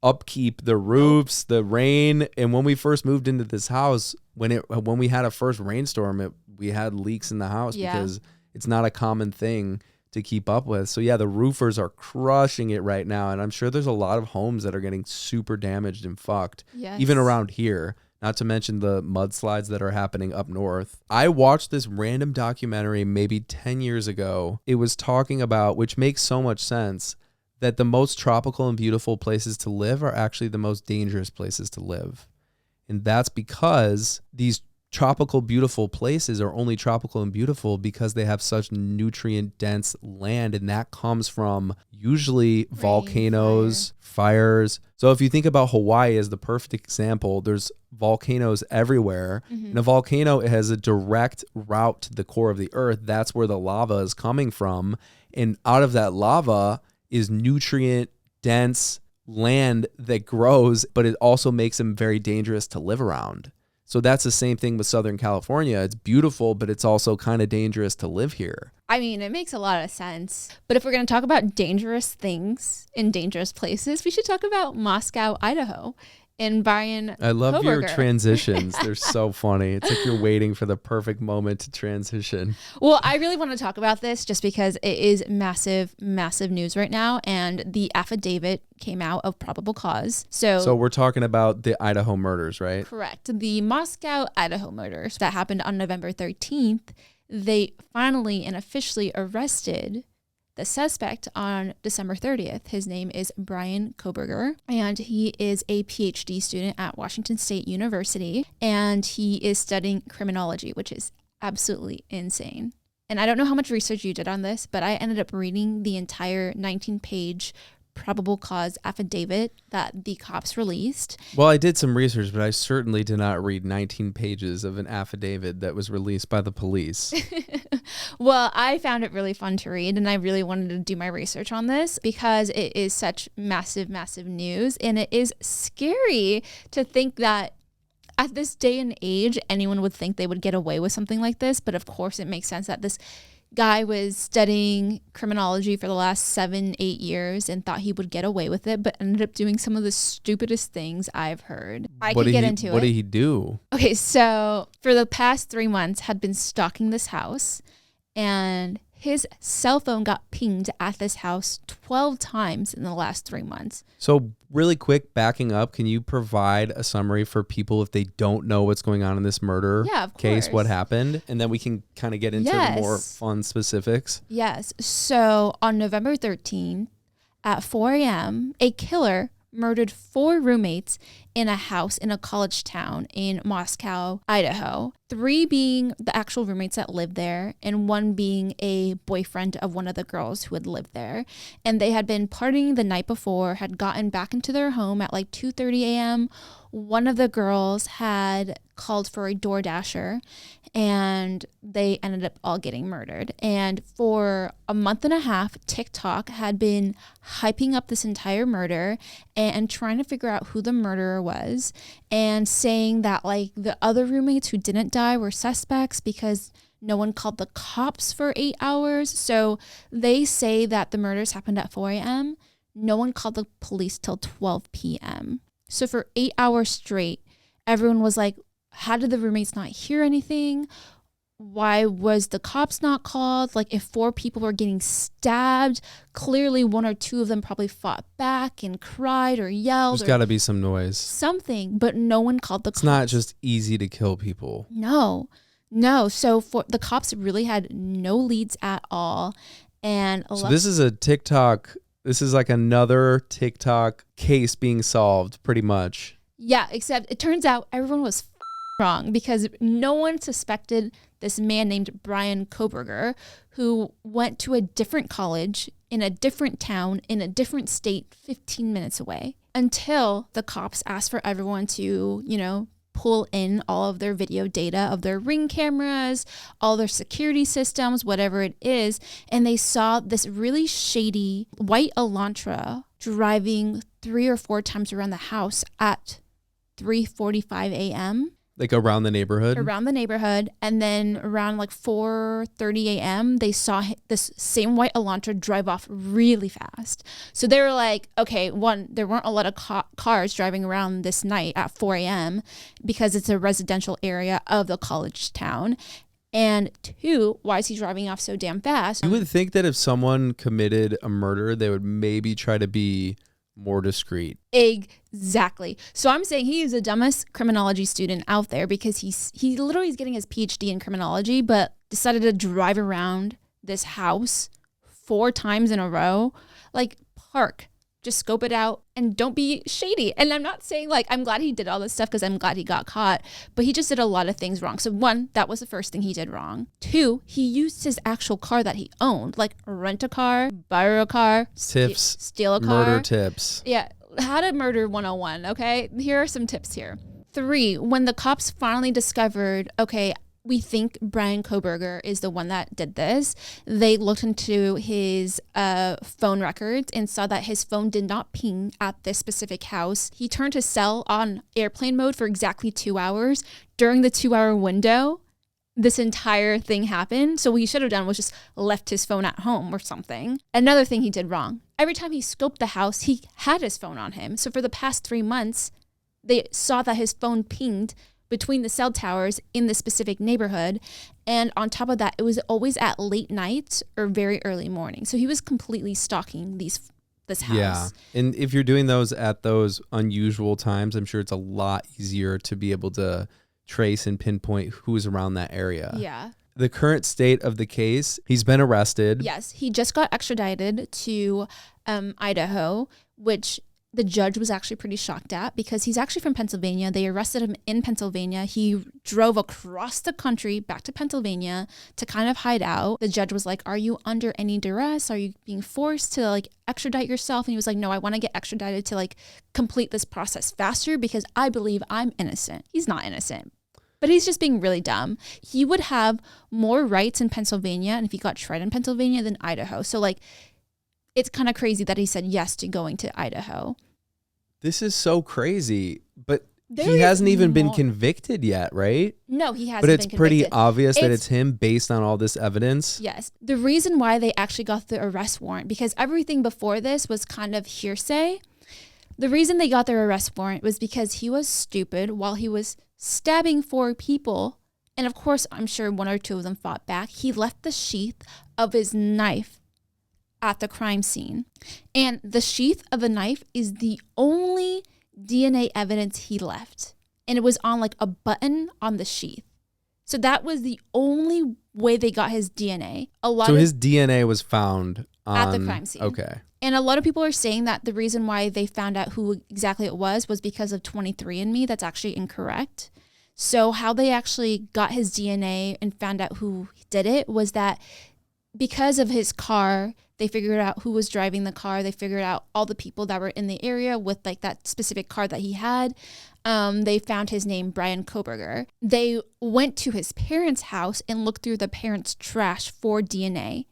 S2: upkeep the roofs, the rain. And when we first moved into this house, when we had a first rainstorm, we had leaks in the house because it's not a common thing to keep up with. So yeah, the roofers are crushing it right now. And I'm sure there's a lot of homes that are getting super damaged and fucked, even around here. Not to mention the mudslides that are happening up north. I watched this random documentary maybe 10 years ago. It was talking about, which makes so much sense, that the most tropical and beautiful places to live are actually the most dangerous places to live. And that's because these tropical, beautiful places are only tropical and beautiful because they have such nutrient dense land. And that comes from usually volcanoes, fires. So if you think about Hawaii as the perfect example, there's volcanoes everywhere. And a volcano has a direct route to the core of the earth. That's where the lava is coming from. And out of that lava is nutrient dense land that grows, but it also makes them very dangerous to live around. So that's the same thing with Southern California. It's beautiful, but it's also kind of dangerous to live here.
S1: I mean, it makes a lot of sense. But if we're going to talk about dangerous things in dangerous places, we should talk about Moscow, Idaho. And Bryan
S2: I love
S1: Kohberger.
S2: your transitions. They're so funny. It's like you're waiting for the perfect moment to transition.
S1: Well, I really want to talk about this just because it is massive, massive news right now. And the affidavit came out of probable cause. So
S2: we're talking about the Idaho murders, right?
S1: Correct. The Moscow, Idaho murders that happened on November 13th. They finally and officially arrested the suspect on December 30th. His name is Bryan Kohberger, and he is a PhD student at Washington State University, and he is studying criminology, which is absolutely insane. And I don't know how much research you did on this, but I ended up reading the entire 19-page probable cause affidavit that the cops released.
S2: Well, I did some research, but I certainly did not read 19 pages of an affidavit that was released by the police.
S1: Well, I found it really fun to read, and I really wanted to do my research on this because it is such massive, massive news, and it is scary to think that at this day and age, anyone would think they would get away with something like this. But of course, it makes sense that this guy was studying criminology for the last 7-8 years and thought he would get away with it, but ended up doing some of the stupidest things I've heard. What did
S2: he do?
S1: Okay, so for the past 3 months had been stalking this house, and his cell phone got pinged at this house 12 times in the last 3 months.
S2: So really quick, backing up, can you provide a summary for people if they don't know what's going on in this murder case, what happened? And then we can kind of get into the more fun specifics.
S1: Yes. So on November 13th at 4 a.m., a killer murdered 4 roommates in a house in a college town in Moscow, Idaho. 3 being the actual roommates that lived there, and 1 being a boyfriend of one of the girls who had lived there. And they had been partying the night before, had gotten back into their home at like 2:30 a.m. One of the girls had called for a DoorDasher, and they ended up all getting murdered. And for a month and a half, TikTok had been hyping up this entire murder and trying to figure out who the murderer was, and saying that like the other roommates who didn't die were suspects because no one called the cops for 8 hours. So they say that the murders happened at 4 a.m. No one called the police till 12 p.m. So for 8 hours straight, everyone was like, how did the roommates not hear anything? Why was the cops not called? Like, if 4 people were getting stabbed, clearly 1 or 2 of them probably fought back and cried or yelled.
S2: There's got to be some noise.
S1: Something, but no one called the cops.
S2: It's not just easy to kill people.
S1: No. So for the cops really had no leads at all. And
S2: so this is a TikTok. This is like another TikTok case being solved pretty much.
S1: Yeah, except it turns out everyone was wrong because no one suspected this man named Bryan Kohberger, who went to a different college in a different town in a different state 15 minutes away, until the cops asked for everyone to, pull in all of their video data of their Ring cameras, all their security systems, whatever it is. And they saw this really shady white Elantra driving 3 or 4 times around the house at 3:45 a.m.
S2: Like around the neighborhood?
S1: Around the neighborhood. And then around like 4:30 a.m., they saw this same white Elantra drive off really fast. So they were like, okay, 1, there weren't a lot of cars driving around this night at 4 a.m. because it's a residential area of the college town. And 2, why is he driving off so damn fast?
S2: You would think that if someone committed a murder, they would maybe try to be more discreet.
S1: Exactly. So I'm saying he is the dumbest criminology student out there because he literally is getting his PhD in criminology, but decided to drive around this house 4 times in a row. Like, park. Just scope it out and don't be shady. And I'm not saying like, I'm glad he did all this stuff because I'm glad he got caught, but he just did a lot of things wrong. So 1, that was the first thing he did wrong. 2, he used his actual car that he owned, like rent a car, borrow a car,
S2: tips,
S1: steal a car.
S2: Murder tips.
S1: Yeah. How to murder 101. Okay. Here are some tips here. 3, when the cops finally discovered, okay, we think Bryan Kohberger is the one that did this, they looked into his phone records and saw that his phone did not ping at this specific house. He turned his cell on airplane mode for exactly 2 hours. During the 2-hour window, this entire thing happened. So what he should have done was just left his phone at home or something. Another thing he did wrong. Every time he scoped the house, he had his phone on him. So for the past 3 months, they saw that his phone pinged between the cell towers in the specific neighborhood. And on top of that, it was always at late night or very early morning. So he was completely stalking this house.
S2: Yeah. And if you're doing those at those unusual times, I'm sure it's a lot easier to be able to trace and pinpoint who's around that area.
S1: Yeah.
S2: The current state of the case, he's been arrested.
S1: Yes. He just got extradited to Idaho, which the judge was actually pretty shocked at because he's actually from Pennsylvania. They arrested him in Pennsylvania. He drove across the country back to Pennsylvania to kind of hide out. The judge was like, are you under any duress? Are you being forced to like extradite yourself? And he was like, no, I want to get extradited to like complete this process faster because I believe I'm innocent. He's not innocent, but he's just being really dumb. He would have more rights in Pennsylvania, and if he got tried in Pennsylvania, than Idaho. So like, it's kind of crazy that he said yes to going to Idaho.
S2: This is so crazy, but
S1: There
S2: he
S1: is
S2: hasn't even been
S1: more.
S2: convicted yet, right?
S1: No, he hasn't
S2: But it's
S1: been
S2: pretty
S1: convicted.
S2: obvious that it's him based on all this evidence.
S1: Yes. The reason why they actually got the arrest warrant, because everything before this was kind of hearsay. The reason they got their arrest warrant was because he was stupid while he was stabbing 4 people. And of course, I'm sure 1 or 2 of them fought back. He left the sheath of his knife at the crime scene. And the sheath of the knife is the only DNA evidence he left. And it was on like a button on the sheath. So that was the only way they got his DNA.
S2: His DNA was found
S1: at the crime scene.
S2: Okay.
S1: And a lot of people are saying that the reason why they found out who exactly it was because of 23andMe. That's actually incorrect. So how they actually got his DNA and found out who did it was that because of his car, they figured out who was driving the car. They figured out all the people that were in the area with like that specific car that he had. They found his name, Bryan Kohberger. They went to his parents' house and looked through the parents' trash for DNA.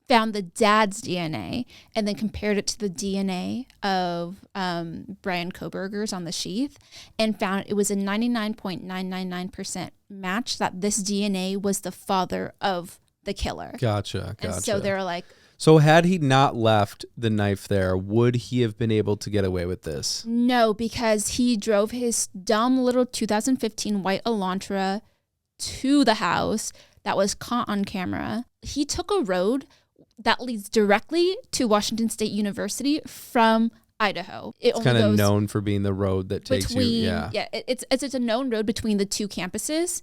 S1: found the dad's DNA and then compared it to the DNA of Bryan Kohberger's on the sheath and found it was a 99.999% match that this DNA was the father of the killer.
S2: Gotcha.
S1: And so they were like,
S2: so had he not left the knife there, would he have been able to get away with this?
S1: no, because he drove his dumb little 2015 white Elantra to the house that was caught on camera. He took a road that leads directly to Washington State University from Idaho.
S2: It's kind of known for being the road that takes you. Yeah.
S1: It's a known road between the two campuses.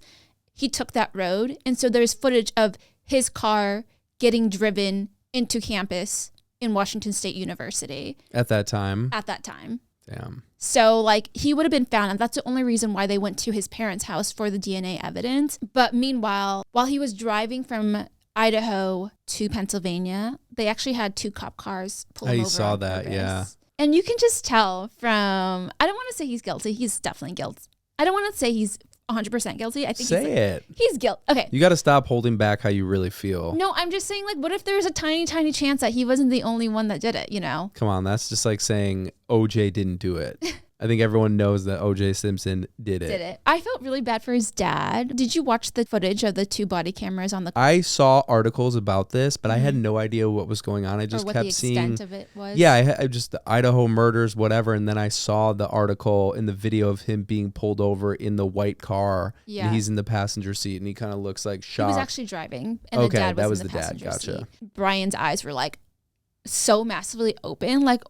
S1: He took that road, and so there's footage of his car getting driven into campus in Washington State University.
S2: At that time?
S1: At that time.
S2: Damn.
S1: So, like, he would have been found, and that's the only reason why they went to his parents' house for the DNA evidence. But meanwhile, while he was driving from Idaho to Pennsylvania, they actually had 2 cop cars pull him over.
S2: I saw
S1: on
S2: that,
S1: purpose.
S2: yeah.
S1: And you can just tell from, I don't want to say he's guilty. He's definitely guilty. I don't want to say he's 100% guilty. I think he's guilty. Okay.
S2: You got to stop holding back how you really feel.
S1: No, I'm just saying, like, what if there's a tiny, tiny chance that he wasn't the only one that did it, you know?
S2: Come on, that's just like saying OJ didn't do it. I think everyone knows that OJ Simpson did it.
S1: I felt really bad for his dad. Did you watch the footage of the 2 body cameras on the car?
S2: I saw articles about this, but I had no idea what was going on. I just kept seeing.
S1: Or what the extent of it was?
S2: Yeah, I just the Idaho murders, whatever. And then I saw the article in the video of him being pulled over in the white car. Yeah. And he's in the passenger seat and he kind of looks like shocked.
S1: He was actually driving. And the dad was in the passenger
S2: Gotcha.
S1: seat. Brian's eyes were like so massively open. Like,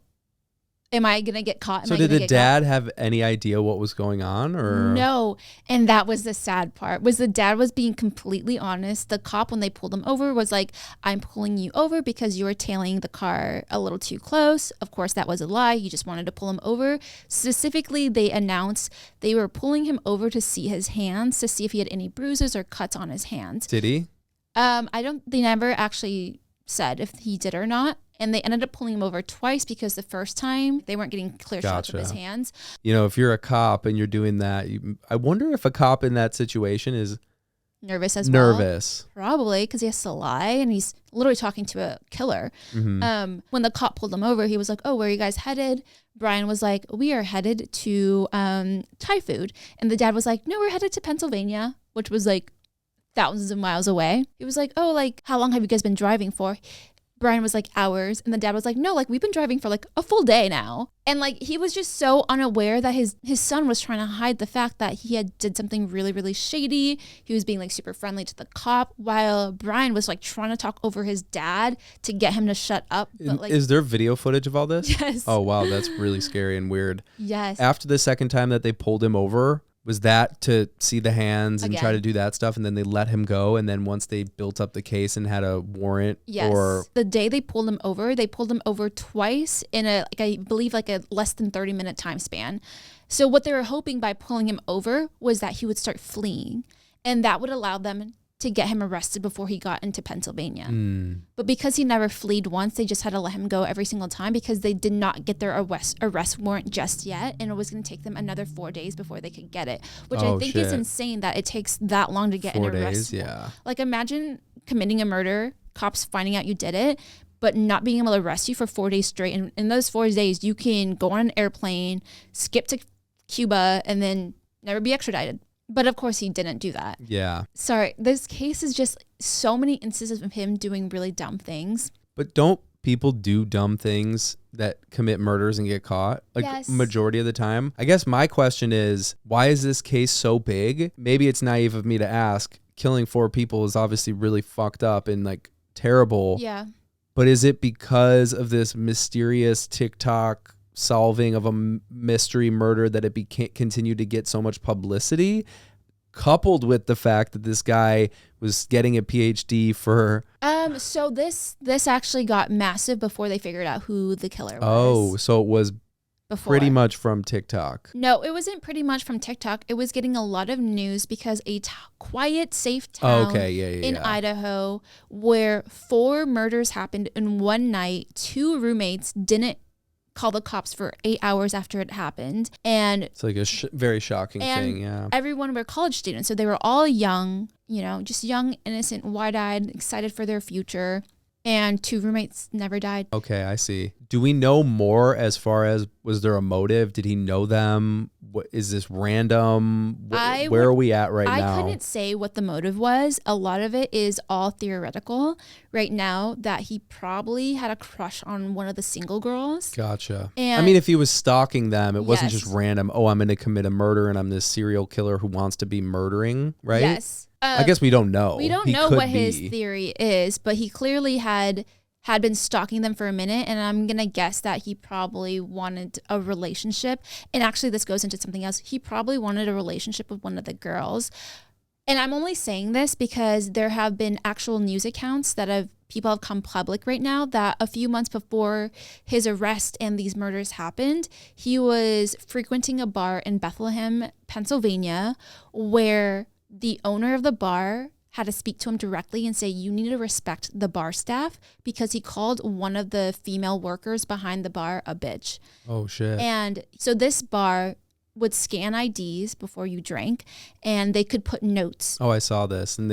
S1: am I going to get caught?
S2: So did the dad have any idea what was going on or?
S1: No. And that was the sad part, was the dad was being completely honest. The cop, when they pulled him over, was like, I'm pulling you over because you were tailing the car a little too close. Of course, that was a lie. He just wanted to pull him over. Specifically, they announced they were pulling him over to see his hands, to see if he had any bruises or cuts on his hands.
S2: Did he?
S1: They never actually said if he did or not. And they ended up pulling him over twice because the first time they weren't getting clear shots of his hands.
S2: You know, if you're a cop and you're doing that, I wonder if a cop in that situation is
S1: nervous as well.
S2: Nervous.
S1: Probably, because he has to lie and he's literally talking to a killer.
S2: Mm-hmm.
S1: When the cop pulled him over, he was like, oh, where are you guys headed? Brian was like, we are headed to Thai food. And the dad was like, no, we're headed to Pennsylvania, which was like thousands of miles away. He was like, oh, like, how long have you guys been driving for? Brian was like, hours. And the dad was like, no, like, we've been driving for like a full day now. And like, he was just so unaware that his son was trying to hide the fact that he had did something really, really shady. He was being like super friendly to the cop, while Brian was like trying to talk over his dad to get him to shut up. But like,
S2: is there video footage of all this?
S1: Yes.
S2: Oh, wow. That's really scary and weird.
S1: Yes.
S2: After the second time that they pulled him over, was that to see the hands and try to do that stuff, and then they let him go, and then once they built up the case and had a warrant?
S1: Yes. Or the day they pulled him over twice in a, like, I believe like a less than 30-minute time span. So what they were hoping by pulling him over was that he would start fleeing, and that would allow them to get him arrested before he got into Pennsylvania. But because he never fled once, they just had to let him go every single time because they did not get their arrest warrant just yet, and it was going to take them another 4 days before they could get it, which I think is insane that it takes that long to get an arrest.
S2: 4 days, yeah.
S1: Like, imagine committing a murder, cops finding out you did it, but not being able to arrest you for 4 days straight. And in those 4 days, you can go on an airplane, skip to Cuba, and then never be extradited. But of course he didn't do that.
S2: Yeah.
S1: Sorry, this case is just so many instances of him doing really dumb things.
S2: But don't people do dumb things that commit murders and get caught? Like,
S1: yes.
S2: Majority of the time. I guess my question is, why is this case so big? Maybe it's naive of me to ask. Killing 4 people is obviously really fucked up and like terrible.
S1: Yeah.
S2: But is it because of this mysterious TikTok solving of a mystery murder that it continued to get so much publicity, coupled with the fact that this guy was getting a PhD for
S1: so this actually got massive before they figured out who the killer was.
S2: Oh, so it was
S1: before.
S2: Pretty much from TikTok.
S1: No, it wasn't pretty much from TikTok. It was getting a lot of news because a quiet, safe town in Idaho where 4 murders happened in one night. 2 roommates didn't call the cops for 8 hours after it happened. And
S2: it's like a very shocking thing, yeah.
S1: Everyone were college students, so they were all young, you know, just young, innocent, wide-eyed, excited for their future. and 2 roommates never died.
S2: Okay, I see. Do we know more as far as, was there a motive? Did he know them? What, is this random? Where are we at right now?
S1: I couldn't say what the motive was. A lot of it is all theoretical right now, that he probably had a crush on one of the single girls.
S2: Gotcha.
S1: And
S2: I mean, if he was stalking them, it wasn't
S1: Yes.
S2: just random, oh, I'm going to commit a murder and I'm this serial killer who wants to be murdering, right?
S1: Yes.
S2: I guess we don't know.
S1: We don't
S2: He
S1: know
S2: could
S1: what his
S2: be.
S1: theory is, but he clearly had been stalking them for a minute, and I'm going to guess that he probably wanted a relationship. And actually, this goes into something else. He probably wanted a relationship with one of the girls. And I'm only saying this because there have been actual news accounts that people have come public right now that a few months before his arrest and these murders happened, he was frequenting a bar in Bethlehem, Pennsylvania, where the owner of the bar had to speak to him directly and say, you need to respect the bar staff, because he called one of the female workers behind the bar a bitch.
S2: Oh, shit.
S1: And so this bar would scan IDs before you drank, and they could put notes.
S2: Oh, I saw this. And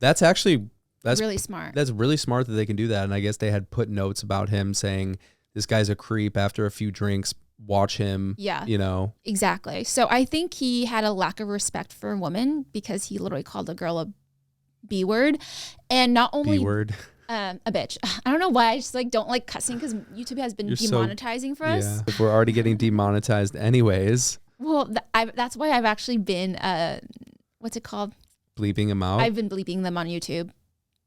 S2: that's
S1: Really smart.
S2: That's really smart that they can do that. And I guess they had put notes about him saying, this guy's a creep after a few drinks. Watch him.
S1: Yeah.
S2: You know?
S1: Exactly. So I think he had a lack of respect for a woman, because he literally called a girl a B word. And not only
S2: B-word.
S1: a bitch. I don't know why I just don't like cussing, because YouTube has been demonetizing for us.
S2: Yeah. If we're already getting demonetized anyways.
S1: Well, that's why I've actually been, what's it called?
S2: Bleeping him out.
S1: I've been bleeping them on YouTube.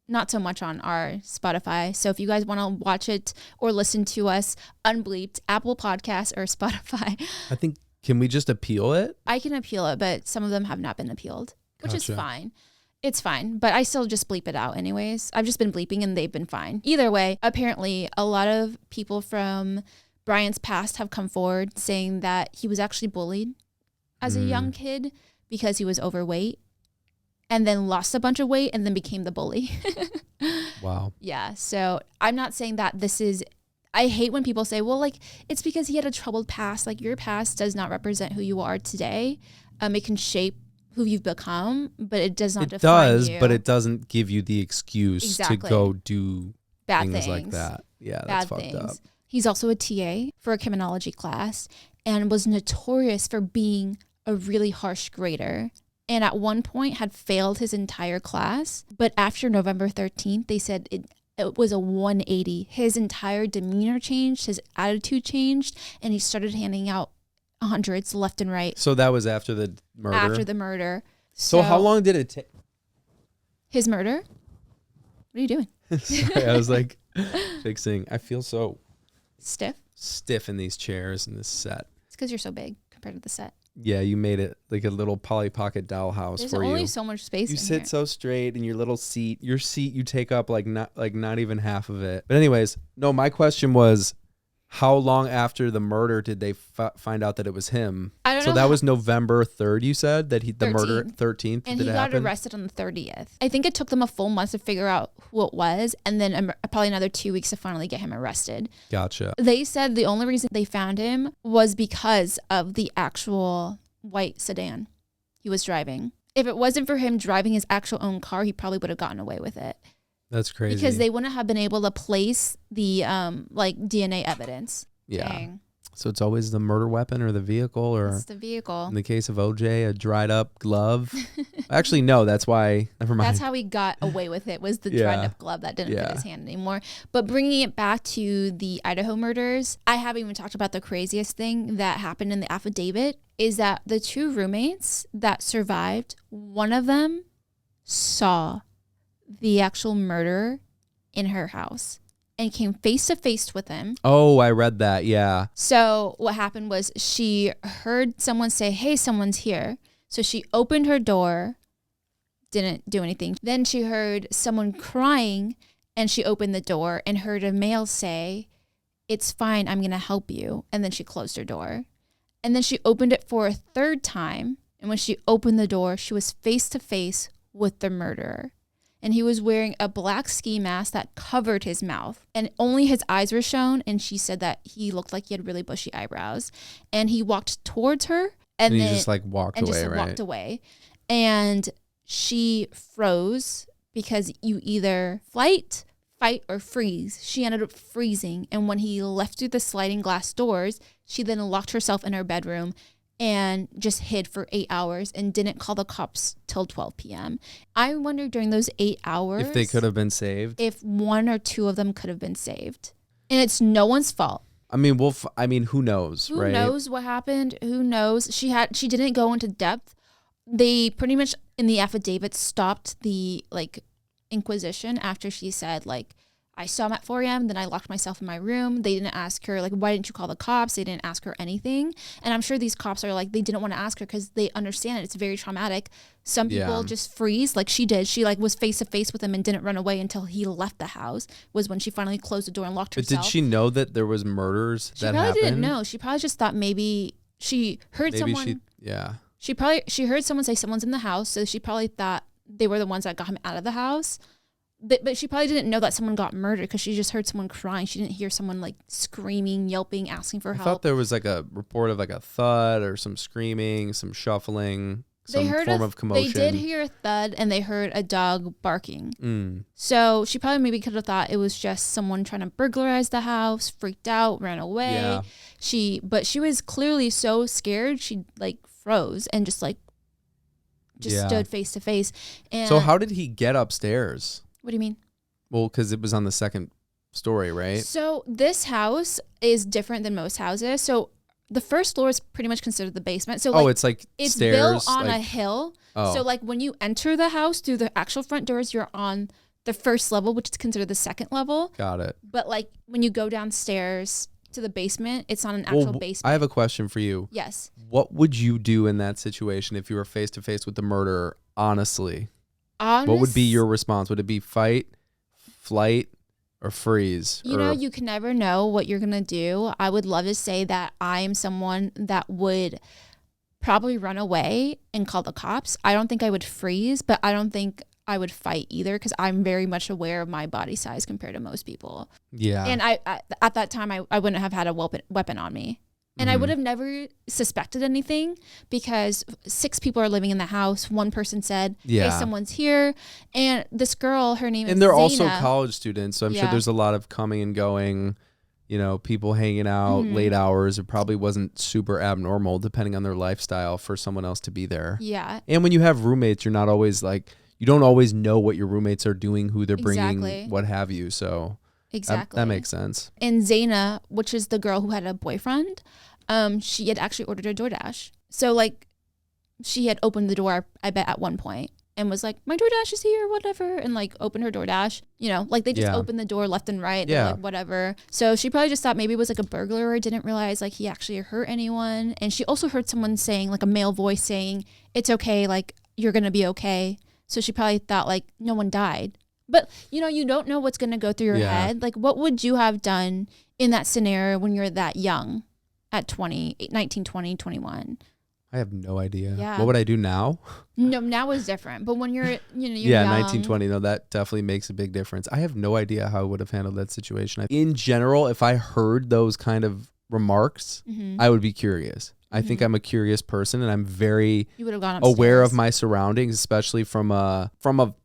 S1: Not so much on our Spotify. So if you guys want to watch it or listen to us unbleeped, Apple Podcasts or Spotify,
S2: I think, can we just appeal it?
S1: I can appeal it, but some of them have not been appealed, which is
S2: Gotcha.
S1: fine. It's fine, but I still just bleep it out anyways. I've just been bleeping and they've been fine. Either way, apparently a lot of people from Bryan's past have come forward saying that he was actually bullied as a young kid because he was overweight, and then lost a bunch of weight and then became the bully.
S2: Wow.
S1: Yeah. So I'm not saying that this is, I hate when people say, well, it's because he had a troubled past. Your past does not represent who you are today. It can shape who you've become, but it does not define you.
S2: But it doesn't give you the excuse to go do
S1: bad
S2: things like that. Yeah, that's fucked up.
S1: He's also a TA for a criminology class and was notorious for being a really harsh grader. And at one point had failed his entire class. But after November 13th, they said it was a 180. His entire demeanor changed, his attitude changed, and he started handing out hundreds left and right.
S2: So that was after the murder?
S1: After the murder.
S2: So how long did it take?
S1: His murder? What are you doing?
S2: Sorry, I was fixing. I feel so
S1: stiff
S2: in these chairs in this set.
S1: It's because you're so big compared to the set.
S2: Yeah, you made it like a little Polly Pocket dollhouse
S1: There's
S2: for you.
S1: There's only so much space.
S2: You
S1: in
S2: sit
S1: here.
S2: so straight in your little seat. Your seat, you take up not even half of it. But anyways, no, my question was, how long after the murder did they find out that it was him?
S1: I don't know.
S2: So that was November 3rd, you said? That the murder 13th?
S1: And he got arrested on the 30th. I think it took them a full month to figure out who it was, and then probably another 2 weeks to finally get him arrested.
S2: Gotcha.
S1: They said the only reason they found him was because of the actual white sedan he was driving. If it wasn't for him driving his actual own car, he probably would have gotten away with it.
S2: That's crazy.
S1: Because they wouldn't have been able to place the DNA evidence.
S2: Yeah.
S1: Dang.
S2: So it's always the murder weapon or the vehicle, or
S1: It's the vehicle.
S2: in the case of OJ, a dried up glove. Actually, no, that's why. Never mind.
S1: That's how he got away with it, was the dried up glove that didn't fit his hand anymore. But bringing it back to the Idaho murders, I haven't even talked about the craziest thing that happened in the affidavit, is that the 2 roommates that survived, one of them saw the actual murderer in her house and came face to face with him.
S2: Oh, I read that. Yeah.
S1: So what happened was she heard someone say, hey, someone's here. So she opened her door, didn't do anything. Then she heard someone crying, and she opened the door and heard a male say, it's fine, I'm going to help you. And then she closed her door. And then she opened it for a 3rd time. And when she opened the door, she was face to face with the murderer. And he was wearing a black ski mask that covered his mouth, and only his eyes were shown. And she said that he looked like he had really bushy eyebrows. And he walked towards her, and
S2: he
S1: then
S2: just walked away, right?
S1: Walked away. And she froze, because you either fight, fight or freeze. She ended up freezing. And when he left through the sliding glass doors, she then locked herself in her bedroom and just hid for 8 hours and didn't call the cops till 12 p.m. I wonder during those 8 hours
S2: if they could have been saved,
S1: if one or two of them could have been saved. And it's no one's fault.
S2: I mean, who knows,
S1: Who
S2: right?
S1: knows what happened? Who knows? She didn't go into depth. They pretty much in the affidavit stopped the inquisition after she said I saw him at 4 a.m. Then I locked myself in my room. They didn't ask her why didn't you call the cops? They didn't ask her anything. And I'm sure these cops are they didn't want to ask her because they understand it. It's very traumatic. Some people just freeze like she did. She was face to face with him and didn't run away until he left the house. Was when she finally closed the door and locked herself.
S2: But did she know that there was murders that happened?
S1: She probably didn't know. She probably just thought maybe she heard someone. She heard someone say someone's in the house, so she probably thought they were the ones that got him out of the house. But she probably didn't know that someone got murdered because she just heard someone crying. She didn't hear someone screaming, yelping, asking for help.
S2: I thought there was a report of a thud or some screaming, some shuffling, some form of commotion.
S1: They did hear a thud and they heard a dog barking. So she probably maybe could have thought it was just someone trying to burglarize the house, freaked out, ran away. Yeah. But she was clearly so scared she froze and just stood face to face. And
S2: so how did he get upstairs?
S1: What do you mean?
S2: Well, because it was on the second story, right?
S1: So this house is different than most houses. So the first floor is pretty much considered the basement. So
S2: it's
S1: it's
S2: stairs,
S1: built on a hill. Oh. So when you enter the house through the actual front doors, you're on the first level, which is considered the second level.
S2: Got it.
S1: But when you go downstairs to the basement, it's on an actual basement.
S2: I have a question for you.
S1: Yes.
S2: What would you do in that situation if you were face to face with the murderer? Honestly. What would be your response? Would it be fight, flight, or freeze?
S1: You can never know what you're going to do. I would love to say that I am someone that would probably run away and call the cops. I don't think I would freeze, but I don't think I would fight either because I'm very much aware of my body size compared to most people.
S2: Yeah.
S1: And I at that time, I wouldn't have had a weapon on me. And I would have never suspected anything because 6 people are living in the house. One person said, hey, someone's here. And this girl, her name is
S2: And they're
S1: Zaina.
S2: also college students. So I'm sure there's a lot of coming and going, people hanging out late hours. It probably wasn't super abnormal depending on their lifestyle for someone else to be there.
S1: Yeah.
S2: And when you have roommates, you're not always you don't always know what your roommates are doing, who they're bringing, what have you. So
S1: exactly.
S2: That makes sense.
S1: And Zaina, which is the girl who had a boyfriend, she had actually ordered a DoorDash. So she had opened the door, I bet, at one point and was like, my DoorDash is here, whatever. And opened her DoorDash, they just opened the door left and right. Yeah. Whatever. So she probably just thought maybe it was a burglar, didn't realize he actually hurt anyone. And she also heard someone saying a male voice saying, it's okay. You're going to be okay. So she probably thought no one died. But, you don't know what's going to go through your head. What would you have done in that scenario when you're that young at 19, 20, 21?
S2: I have no idea.
S1: Yeah.
S2: What would I do now?
S1: No, now is different. But when you're, you're
S2: young.
S1: 19,
S2: 20, no, that definitely makes a big difference. I have no idea how I would have handled that situation. In general, if I heard those kind of remarks, I would be curious. I think I'm a curious person and I'm very aware of my surroundings, especially from a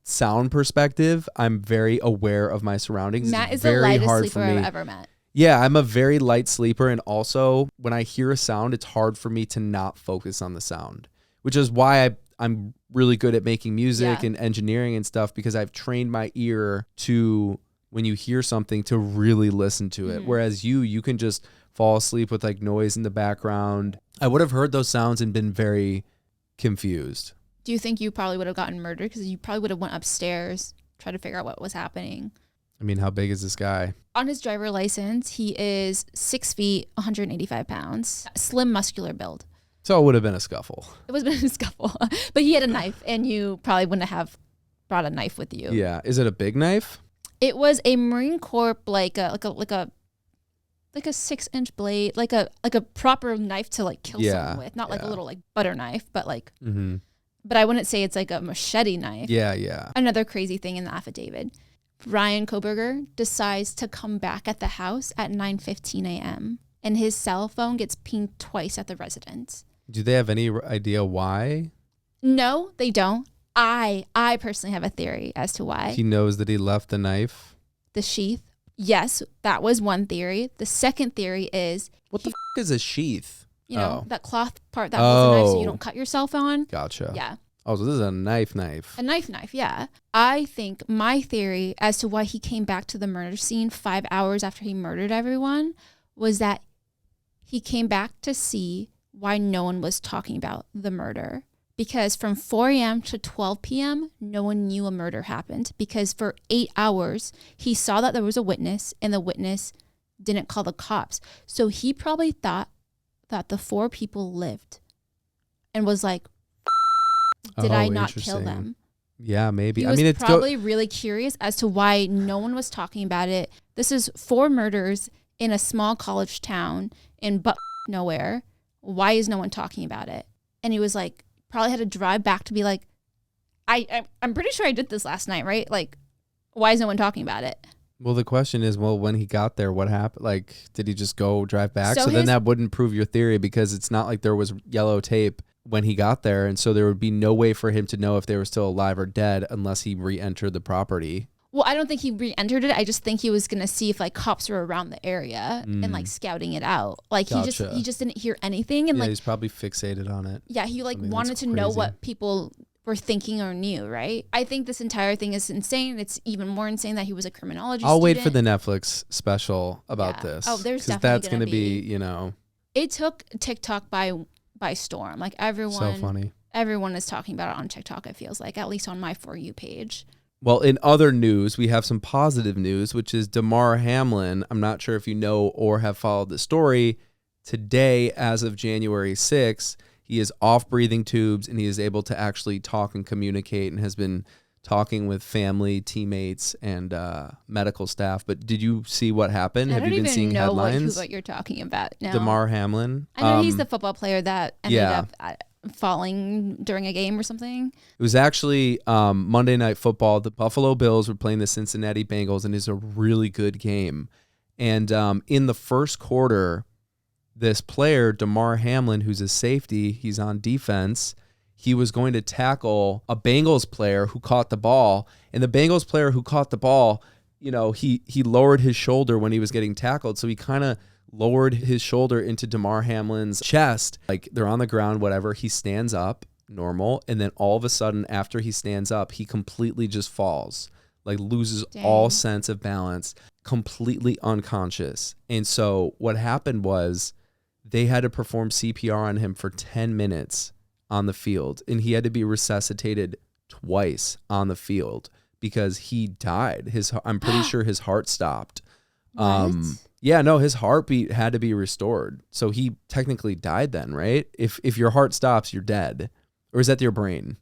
S2: sound perspective. I'm very aware of my surroundings.
S1: Matt is
S2: very
S1: the lightest
S2: hard
S1: sleeper
S2: for me.
S1: I've ever met.
S2: Yeah, I'm a very light sleeper. And also when I hear a sound, it's hard for me to not focus on the sound, which is why I'm really good at making music and engineering and stuff, because I've trained my ear to, when you hear something, to really listen to it. Whereas you can just fall asleep with noise in the background. I would have heard those sounds and been very confused.
S1: Do you think you probably would have gotten murdered? Because you probably would have went upstairs, tried to figure out what was happening.
S2: I mean, how big is this guy?
S1: On his driver license, he is 6 feet, 185 pounds, slim, muscular build.
S2: So it would have been a scuffle.
S1: It was been a scuffle, but he had a knife, and you probably wouldn't have brought a knife with you.
S2: Yeah, is it a big knife?
S1: It was a Marine Corps like a 6-inch blade, like a proper knife to kill someone with, not a little butter knife, but But I wouldn't say it's a machete knife.
S2: Yeah.
S1: Another crazy thing in the affidavit. Bryan Kohberger decides to come back at the house at 9:15 a.m. and his cell phone gets pinged twice at the residence.
S2: Do they have any idea why?
S1: No, they don't. I personally have a theory as to why.
S2: He knows that he left the knife.
S1: the sheath. Yes, that was one theory. The second theory is
S2: What the is a sheath?
S1: that cloth part that holds the knife so you
S2: Oh.
S1: don't cut yourself on.
S2: Gotcha.
S1: Yeah.
S2: Oh, so this is a knife.
S1: A knife, yeah. I think my theory as to why he came back to the murder scene 5 hours after he murdered everyone was that he came back to see why no one was talking about the murder. Because from 4 a.m. to 12 p.m., no one knew a murder happened. Because for 8 hours, he saw that there was a witness, and the witness didn't call the cops. So he probably thought that the 4 people lived and was like, did I not kill them?
S2: Yeah, maybe.
S1: He
S2: I
S1: was
S2: mean, it's
S1: probably really curious as to why no one was talking about it. This is 4 murders in a small college town in nowhere. Why is no one talking about it? And he was like, probably had to drive back to be like, I'm pretty sure I did this last night, right? Like, why is no one talking about it?
S2: Well, the question is, when he got there, what happened? Like, did he just go drive back?
S1: So
S2: So then that wouldn't prove your theory, because it's not like there was yellow tape when he got there. And so there would be no way for him to know if they were still alive or dead unless he re-entered the property.
S1: Well, I don't think he re-entered it. I just think he was going to see if like cops were around the area and like scouting it out. Like
S2: Gotcha.
S1: he just didn't hear anything. And
S2: Yeah,
S1: like,
S2: he's probably fixated on it.
S1: yeah, he like
S2: I mean,
S1: wanted
S2: that's
S1: to know
S2: crazy.
S1: what people were thinking or knew, right? I think this entire thing is insane. It's even more insane that he was a criminology
S2: I'll wait
S1: student.
S2: for the Netflix special about
S1: Yeah.
S2: this.
S1: Oh, there's
S2: 'cause
S1: definitely
S2: that's
S1: gonna
S2: gonna be,
S1: It took TikTok by storm. Like
S2: so funny.
S1: everyone is talking about it on TikTok, it feels like, at least on my For You page.
S2: Well, in other news, we have some positive news, which is Damar Hamlin. I'm not sure if you know or have followed the story. Today, as of January 6th, he is off breathing tubes and he is able to actually talk and communicate, and has been talking with family, teammates, and medical staff. But did you see what happened? Have you been seeing
S1: know
S2: headlines?
S1: what you're talking about. No.
S2: Damar Hamlin.
S1: I know he's the football player that ended
S2: yeah.
S1: up falling during a game or something.
S2: It was actually Monday Night Football. The Buffalo Bills were playing the Cincinnati Bengals, and it's a really good game. And in the first quarter, this player, Damar Hamlin, who's a safety, he's on defense, he was going to tackle a Bengals player who caught the ball. And the Bengals player who caught the ball, he lowered his shoulder when he was getting tackled. So he kind of lowered his shoulder into Damar Hamlin's chest. Like, they're on the ground, whatever. He stands up, normal. And then all of a sudden, after he stands up, he completely just falls, like loses all sense of balance, completely unconscious. And so what happened was they had to perform CPR on him for 10 minutes on the field. And he had to be resuscitated twice on the field because he died. I'm pretty sure his heart stopped.
S1: What?
S2: Yeah, no, his heartbeat had to be restored. So he technically died then, right? If your heart stops, you're dead. Or is that your brain?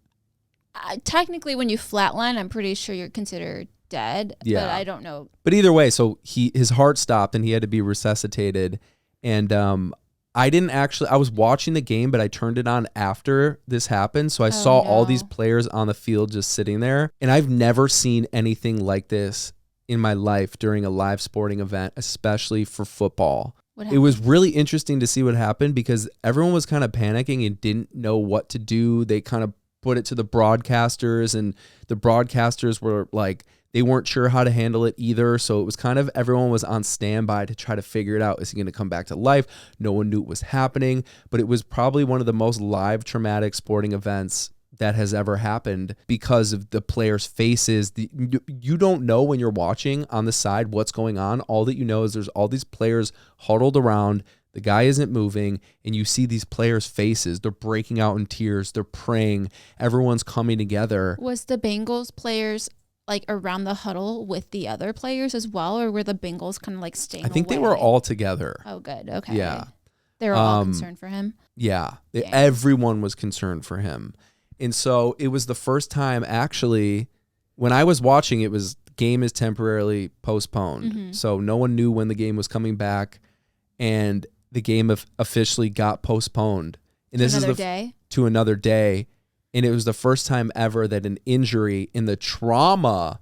S1: Technically, when you flatline, I'm pretty sure you're considered dead.
S2: Yeah.
S1: But I don't know.
S2: But either way, so his heart stopped and he had to be resuscitated. And I was watching the game, but I turned it on after this happened. So I saw all these players on the field just sitting there. And I've never seen anything like this in my life during a live sporting event, especially for football. It was really interesting to see what happened because everyone was kind of panicking and didn't know what to do. They kind of put it to the broadcasters, and the broadcasters were like, they weren't sure how to handle it either. So it was kind of, everyone was on standby to try to figure it out. Is he going to come back to life? No one knew what was happening, but it was probably one of the most live traumatic sporting events that has ever happened because of the players' faces. You don't know when you're watching on the side what's going on. All that you know is there's all these players huddled around. The guy isn't moving, and you see these players' faces. They're breaking out in tears. They're praying. Everyone's coming together.
S1: Was the Bengals players like around the huddle with the other players as well, or were the Bengals kind of like staying
S2: I think
S1: away?
S2: they were all together.
S1: Oh, good. Okay.
S2: Yeah.
S1: They were all concerned for him.
S2: Yeah.
S1: Dang.
S2: Everyone was concerned for him. And so it was the first time, actually, when I was watching, it was game is temporarily postponed.
S1: Mm-hmm.
S2: So no one knew when the game was coming back, and the game officially got postponed. And this
S1: Another
S2: is
S1: day?
S2: To another day. And it was the first time ever that an injury, in the trauma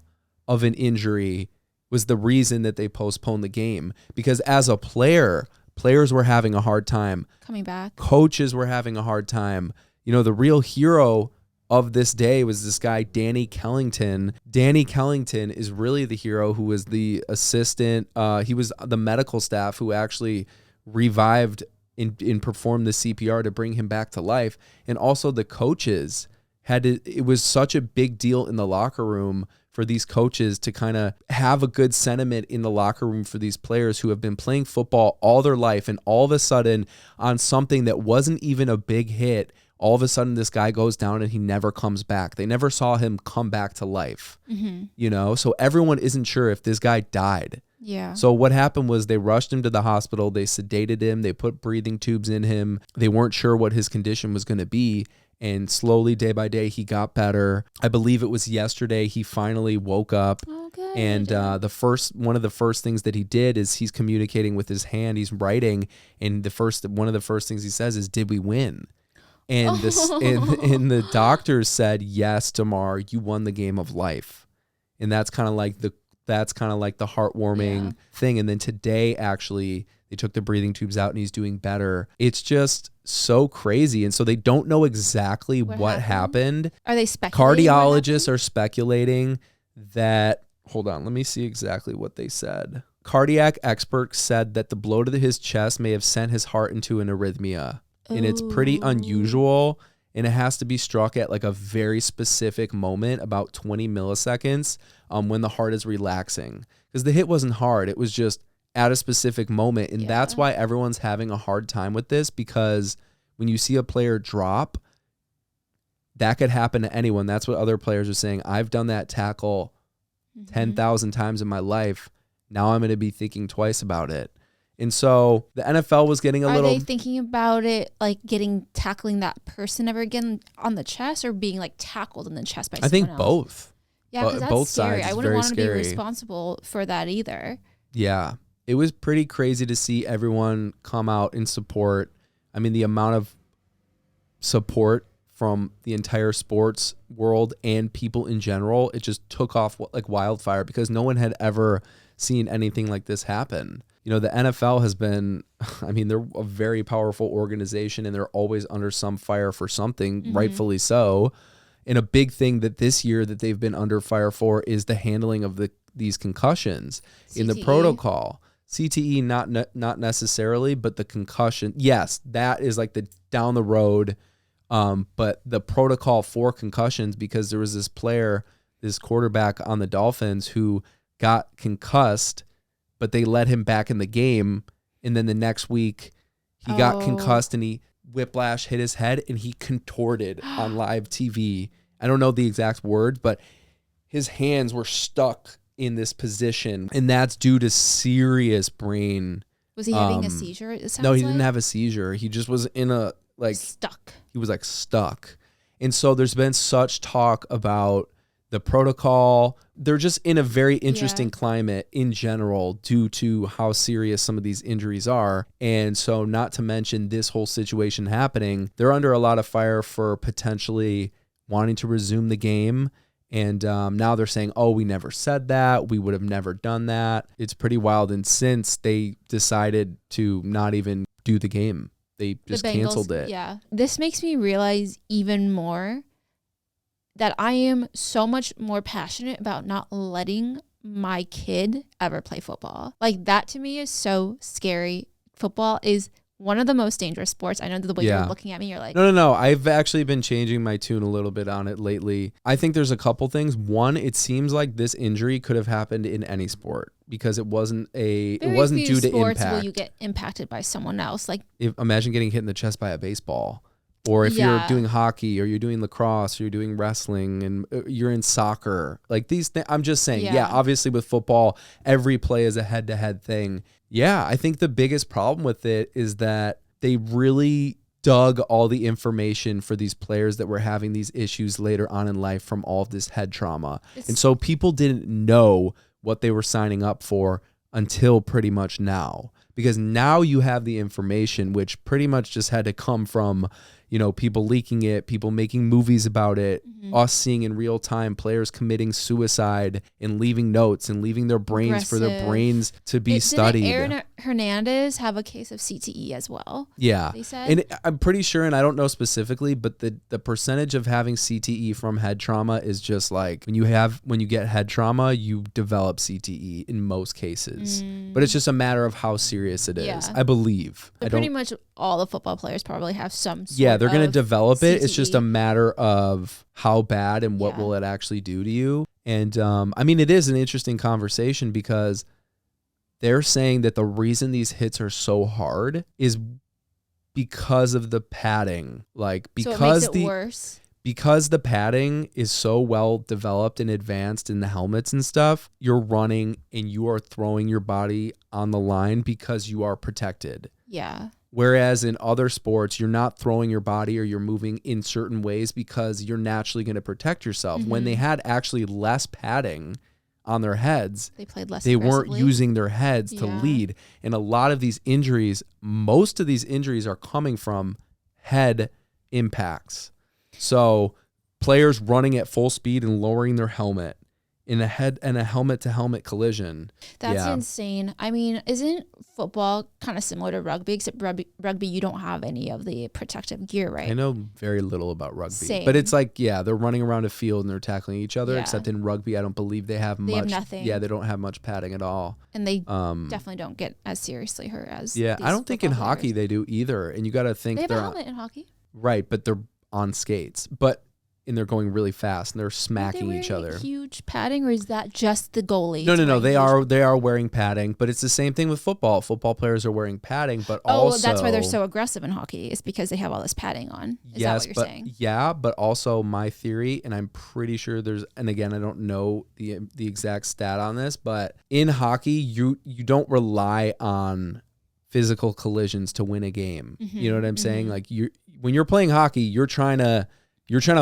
S2: of an injury, was the reason that they postponed the game. Because as a player, players were having a hard time.
S1: Coming back.
S2: Coaches were having a hard time. The real hero of this day was this guy, Danny Kellington. Danny Kellington is really the hero who was the assistant. He was the medical staff who actually revived and performed the CPR to bring him back to life. And also the coaches it was such a big deal in the locker room for these coaches to kind of have a good sentiment in the locker room for these players who have been playing football all their life. And all of a sudden, on something that wasn't even a big hit, all of a sudden this guy goes down and he never comes back. They never saw him come back to life, so everyone isn't sure if this guy died.
S1: Yeah.
S2: So what happened was they rushed him to the hospital. They sedated him. They put breathing tubes in him. They weren't sure what his condition was going to be. And slowly, day by day, he got better. I believe it was yesterday he finally woke up.
S1: Oh, good.
S2: And one of the first things that he did is he's communicating with his hand. He's writing, and one of the first things he says is, "Did we win?" And and the doctors said, "Yes, Tamar, you won the game of life." And that's kind of like the heartwarming thing. And then today, actually, they took the breathing tubes out and he's doing better. It's just so crazy. And so they don't know exactly what happened.
S1: Are they speculating?
S2: Cardiologists are speculating that, hold on, let me see exactly what they said. Cardiac experts said that the blow to his chest may have sent his heart into an arrhythmia. And it's pretty unusual. And it has to be struck at like a very specific moment, about 20 milliseconds, when the heart is relaxing. Because the hit wasn't hard. It was just at a specific moment. And that's why everyone's having a hard time with this, because when you see a player drop, that could happen to anyone. That's what other players are saying. I've done that tackle 10,000 times in my life. Now I'm going to be thinking twice about it. And so the NFL was getting
S1: Are they thinking about it like tackling that person ever again on the chest, or being like tackled in the chest by someone else?
S2: I think both.
S1: Yeah, because that's
S2: both
S1: scary.
S2: sides.
S1: I wouldn't want to be
S2: scary.
S1: responsible for that either.
S2: Yeah. It was pretty crazy to see everyone come out in support. I mean, the amount of support from the entire sports world and people in general, it just took off like wildfire, because no one had ever seen anything like this happen. The NFL has been, I mean, they're a very powerful organization and they're always under some fire for something, rightfully so. And a big thing that this year that they've been under fire for is the handling of these concussions in the protocol. CTE, not necessarily, but the concussion, yes, that is like the down the road. But the protocol for concussions, because there was this player, this quarterback on the Dolphins who got concussed, but they let him back in the game. And then the next week he got concussed and whiplash hit his head and he contorted on live TV. I don't know the exact word, but his hands were stuck in this position, and that's due to serious brain.
S1: Was he having a seizure?
S2: No, he didn't have a seizure. He just was in a
S1: stuck.
S2: He was stuck. And so there's been such talk about the protocol. They're just in a very interesting climate in general due to how serious some of these injuries are. And so, not to mention this whole situation happening, they're under a lot of fire for potentially wanting to resume the game. And now they're saying, oh, we never said that. We would have never done that. It's pretty wild. And since they decided to not even do the game, they just canceled it.
S1: Yeah. This makes me realize even more that I am so much more passionate about not letting my kid ever play football. Like, that to me is so scary. Football is one of the most dangerous sports. I know that the way you're looking at me, you're like...
S2: No. I've actually been changing my tune a little bit on it lately. I think there's a couple things. One, it seems like this injury could have happened in any sport, because it wasn't due to impact.
S1: Will you get impacted by someone else? Like,
S2: imagine getting hit in the chest by a baseball. Or if you're doing hockey, or you're doing lacrosse, or you're doing wrestling, and you're in soccer. Like these things, I'm just saying, obviously with football, every play is a head-to-head thing. Yeah, I think the biggest problem with it is that they really dug all the information for these players that were having these issues later on in life from all of this head trauma. And so people didn't know what they were signing up for until pretty much now. Because now you have the information, which pretty much just had to come from, people leaking it, people making movies about it, us seeing in real time players committing suicide and leaving notes and leaving their brains for their brains to be studied.
S1: Didn't Aaron Hernandez have a case of CTE as well?
S2: Yeah.
S1: They said?
S2: And I'm pretty sure, and I don't know specifically, but the percentage of having CTE from head trauma is just like when you get head trauma, you develop CTE in most cases. But it's just a matter of how serious it is,
S1: Yeah.
S2: I believe.
S1: So pretty much all the football players probably have some sort
S2: Yeah, they're going to
S1: of
S2: develop it. It's
S1: CTE.
S2: just a matter of how bad and what will it actually do to you. And I mean, it is an interesting conversation because they're saying that the reason these hits are so hard is because of the padding. Like, because
S1: so it makes it worse.
S2: Because the padding is so well developed and advanced in the helmets and stuff, you're running and you are throwing your body on the line because you are protected.
S1: Yeah.
S2: Whereas in other sports, you're not throwing your body or you're moving in certain ways because you're naturally going to protect yourself. When they had actually less padding on their heads,
S1: they played less.
S2: They weren't
S1: aggressively.
S2: using their heads to lead. And a lot of these injuries, most of these injuries are coming from head impacts. So players running at full speed and lowering their helmet in a helmet to helmet collision.
S1: That's insane. I mean, isn't football kind of similar to rugby? Except rugby, you don't have any of the protective gear, right?
S2: I know very little about rugby.
S1: Same.
S2: But it's like, they're running around a field and they're tackling each other,
S1: Yeah.
S2: except in rugby, I don't believe they have much.
S1: They have nothing.
S2: Yeah, they don't have much padding at all.
S1: And they definitely don't get as seriously hurt as
S2: Yeah, I don't think in
S1: football
S2: hockey
S1: players.
S2: they do either. And you got to think
S1: They have
S2: they're
S1: a helmet in hockey.
S2: right, but they're on skates. And they're going really fast and they're smacking each other.
S1: Huge padding, or is that just the goalie?
S2: No. They are wearing padding, but it's the same thing with football. Football players are wearing padding, but also
S1: that's why they're so aggressive in hockey. Is because they have all this padding on. Is that what you're saying?
S2: Yeah, but also my theory, and I'm pretty sure and again, I don't know the exact stat on this, but in hockey, you don't rely on physical collisions to win a game. You know what I'm saying? Like when you're playing hockey, you're trying to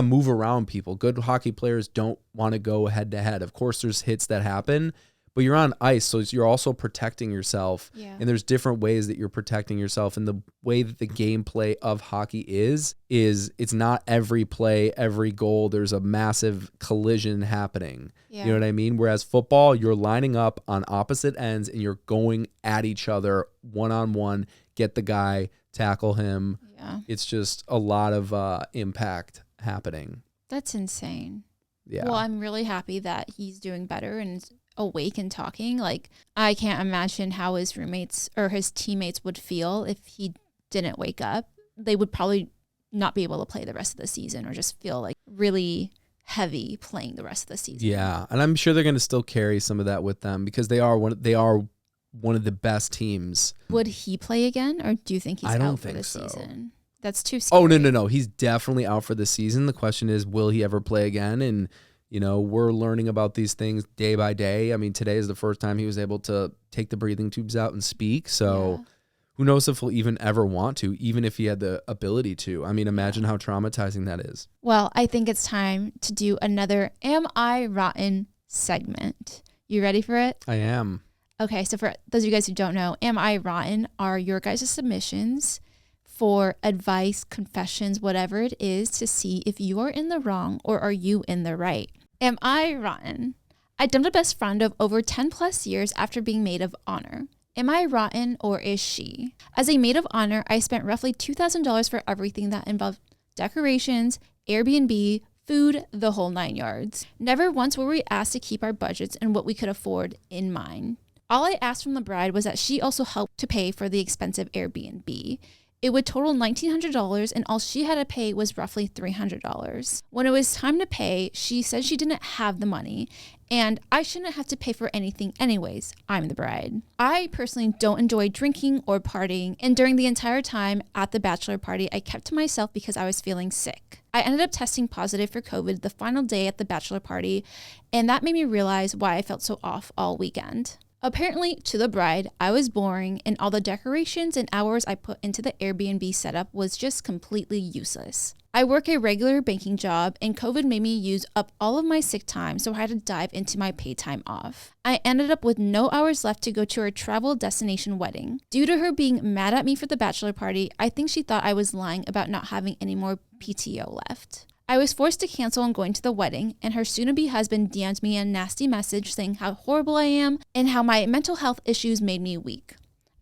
S2: move around people. Good hockey players don't want to go head to head. Of course, there's hits that happen, but you're on ice, so you're also protecting yourself.
S1: Yeah.
S2: And there's different ways that you're protecting yourself. And the way that the gameplay of hockey is it's not every play, every goal. There's a massive collision happening.
S1: Yeah.
S2: You know what I mean? Whereas football, you're lining up on opposite ends and you're going at each other one-on-one, get the guy, tackle him.
S1: Yeah.
S2: It's just a lot of impact happening.
S1: That's insane.
S2: Yeah.
S1: Well, I'm really happy that he's doing better and awake and talking. Like, I can't imagine how his roommates or his teammates would feel if he didn't wake up. They would probably not be able to play the rest of the season or just feel like really heavy playing the rest of the season.
S2: Yeah. And I'm sure they're going to still carry some of that with them because they are one of the best teams.
S1: Would he play again, or do you think he's out for the season? That's too scary.
S2: Oh, no. He's definitely out for the season. The question is, will he ever play again? And, we're learning about these things day by day. I mean, today is the first time he was able to take the breathing tubes out and speak. So who knows if he'll even ever want to, even if he had the ability to. I mean, imagine how traumatizing that is.
S1: Well, I think it's time to do another Am I Rotten segment. You ready for it?
S2: I am.
S1: Okay, so for those of you guys who don't know, Am I Rotten are your guys' submissions for advice, confessions, whatever it is, to see if you are in the wrong or are you in the right. Am I rotten? I dumped a best friend of over 10 plus years after being maid of honor. Am I rotten, or is she? As a maid of honor, I spent roughly $2,000 for everything that involved decorations, Airbnb, food, the whole 9 yards. Never once were we asked to keep our budgets and what we could afford in mind. All I asked from the bride was that she also helped to pay for the expensive Airbnb. It would total $1,900, and all she had to pay was roughly $300. When it was time to pay, she said she didn't have the money, and I shouldn't have to pay for anything anyways. I'm the bride. I personally don't enjoy drinking or partying, and during the entire time at the bachelor party, I kept to myself because I was feeling sick. I ended up testing positive for COVID the final day at the bachelor party, and that made me realize why I felt so off all weekend. Apparently, to the bride, I was boring, and all the decorations and hours I put into the Airbnb setup was just completely useless. I work a regular banking job, and COVID made me use up all of my sick time, so I had to dive into my paid time off. I ended up with no hours left to go to her travel destination wedding. Due to her being mad at me for the bachelor party, I think she thought I was lying about not having any more PTO left. I was forced to cancel on going to the wedding, and her soon-to-be husband DM'd me a nasty message saying how horrible I am and how my mental health issues made me weak.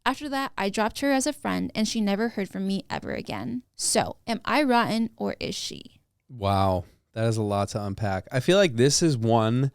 S1: After that, I dropped her as a friend, and she never heard from me ever again. So, am I rotten or is she?
S2: Wow, that is a lot to unpack. I feel like this is one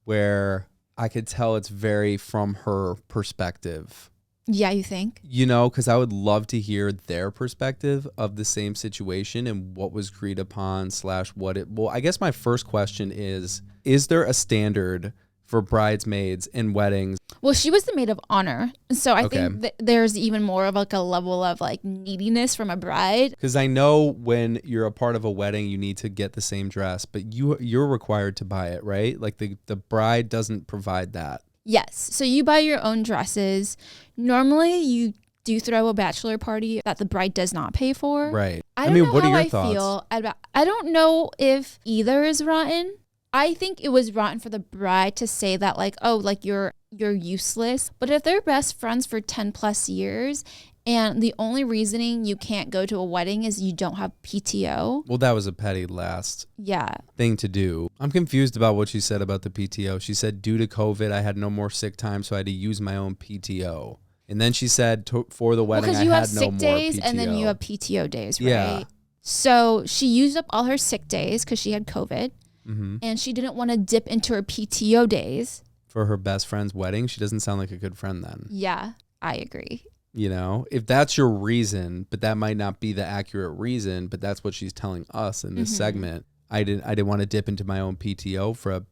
S2: where I could tell it's very from her perspective.
S1: Yeah, you think?
S2: You know, because I would love to hear their perspective of the same situation and what was agreed upon / what it. Well, I guess my first question is there a standard for bridesmaids in weddings?
S1: Well, she was the maid of honor. So I think there's even more of like a level of like neediness from a bride.
S2: Because I know when you're a part of a wedding, you need to get the same dress, but you're required to buy it, right? Like the bride doesn't provide that.
S1: Yes. So you buy your own dresses. Normally you do throw a bachelor party that the bride does not pay for.
S2: Right.
S1: I don't know what how I feel about. I don't know if either is rotten. I think it was rotten for the bride to say that like, oh, like you're useless. But if they're best friends for 10 plus years and the only reasoning you can't go to a wedding is you don't have PTO.
S2: Well, that was a petty last
S1: yeah.
S2: thing to do. I'm confused about what she said about the PTO. She said due to COVID, I had no more sick time, so I had to use my own PTO. And then she said for the wedding, I had no more PTO. Because you have sick
S1: days and then you have PTO days, right?
S2: Yeah.
S1: So she used up all her sick days because she had COVID. Mm-hmm. And she didn't want to dip into her PTO days.
S2: For her best friend's wedding? She doesn't sound like a good friend then.
S1: Yeah, I agree.
S2: You know, if that's your reason, but that might not be the accurate reason, but that's what she's telling us in this segment. I didn't want to dip into my own PTO for a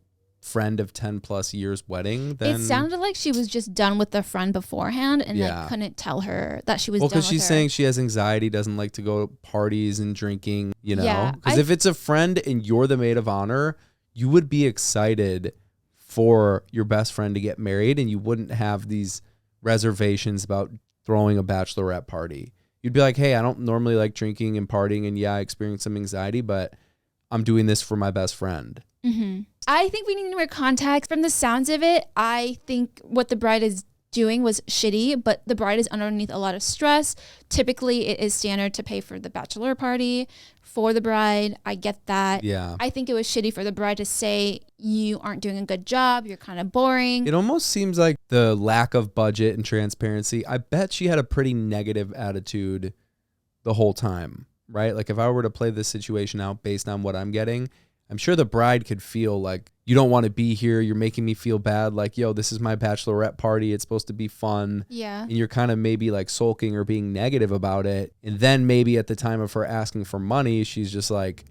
S2: friend of 10 plus years wedding. Then
S1: it sounded like she was just done with the friend beforehand and like couldn't tell her that she was done with her.
S2: Well, because she's saying she has anxiety, doesn't like to go to parties and drinking, you know? Because if it's a friend and you're the maid of honor, you would be excited for your best friend to get married and you wouldn't have these reservations about throwing a bachelorette party. You'd be like, hey, I don't normally like drinking and partying, and yeah, I experience some anxiety, but I'm doing this for my best friend.
S1: Mm-hmm. I think we need more context. From the sounds of it, I think what the bride is doing was shitty, but the bride is underneath a lot of stress. Typically, it is standard to pay for the bachelor party for the bride. I get that.
S2: Yeah.
S1: I think it was shitty for the bride to say, you aren't doing a good job. You're kind of boring.
S2: It almost seems like the lack of budget and transparency. I bet she had a pretty negative attitude the whole time, right? Like if I were to play this situation out based on what I'm getting, I'm sure the bride could feel like, you don't want to be here. You're making me feel bad. Like, yo, this is my bachelorette party. It's supposed to be fun.
S1: Yeah.
S2: And you're kind of maybe like sulking or being negative about it. And then maybe at the time of her asking for money, she's just like,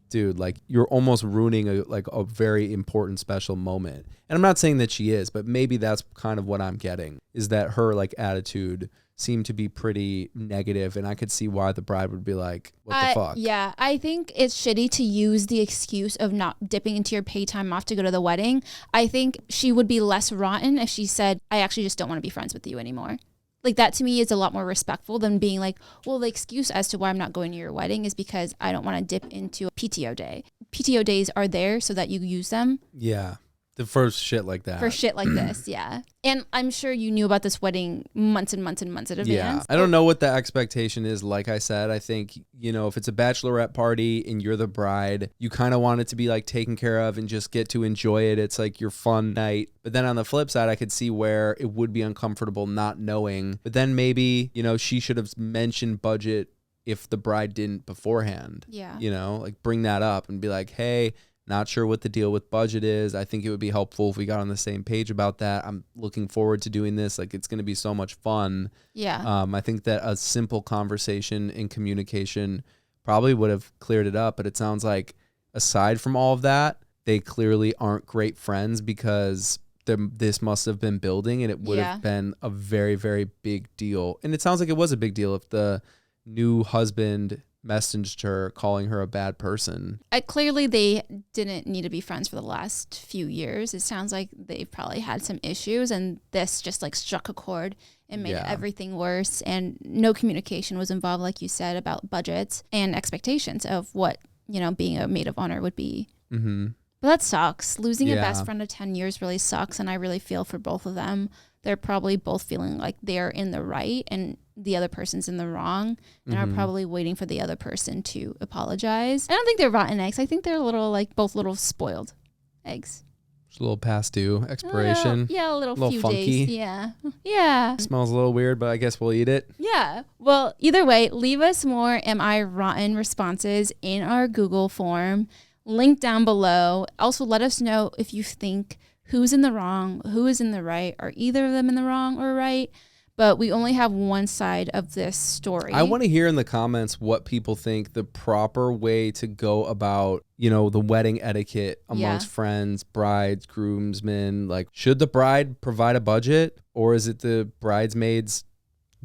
S2: dude, like you're almost ruining a very important special moment. And I'm not saying that she is, but maybe that's kind of what I'm getting, is that her like attitude seemed to be pretty negative, and I could see why the bride would be like, what the fuck?
S1: Yeah, I think it's shitty to use the excuse of not dipping into your pay time off to go to the wedding. I think she would be less rotten if she said, I actually just don't want to be friends with you anymore. Like that to me is a lot more respectful than being like, well, the excuse as to why I'm not going to your wedding is because I don't want to dip into a PTO day. PTO days are there so that you use them.
S2: Yeah. The first shit like that.
S1: For shit like this, yeah. And I'm sure you knew about this wedding months and months and months in advance.
S2: Yeah. I don't know what the expectation is. Like I said, I think, you know, if it's a bachelorette party and you're the bride, you kind of want it to be like taken care of and just get to enjoy it. It's like your fun night. But then on the flip side, I could see where it would be uncomfortable not knowing. But then maybe, you know, she should have mentioned budget if the bride didn't beforehand.
S1: Yeah.
S2: You know, like bring that up and be like, hey, not sure what the deal with budget is. I think it would be helpful if we got on the same page about that. I'm looking forward to doing this. Like, it's going to be so much fun.
S1: Yeah.
S2: I think that a simple conversation and communication probably would have cleared it up. But it sounds like aside from all of that, they clearly aren't great friends because this must have been building and it would have been a very, very big deal. And it sounds like it was a big deal if the new husband messaged her calling her a bad person.
S1: Clearly, they didn't need to be friends for the last few years. It sounds like they've probably had some issues, and this just like struck a chord and made everything worse. And no communication was involved, like you said, about budgets and expectations of what, you know, being a maid of honor would be.
S2: Mm-hmm.
S1: But that sucks. Losing a best friend of 10 years really sucks, and I really feel for both of them. They're probably both feeling like they're in the right and the other person's in the wrong, and are probably waiting for the other person to apologize. I don't think they're rotten eggs. I think they're both little spoiled eggs.
S2: Just a little past due expiration.
S1: A little few
S2: funky.
S1: days. Yeah.
S2: Smells a little weird, but I guess we'll eat it.
S1: Yeah. Well, either way, leave us more Am I Rotten responses in our Google form. Link down below. Also, let us know if you think who's in the wrong, who is in the right, are either of them in the wrong or right. But we only have one side of this story.
S2: I want to hear in the comments what people think the proper way to go about, you know, the wedding etiquette amongst friends, brides, groomsmen. Like, should the bride provide a budget, or is it the bridesmaid's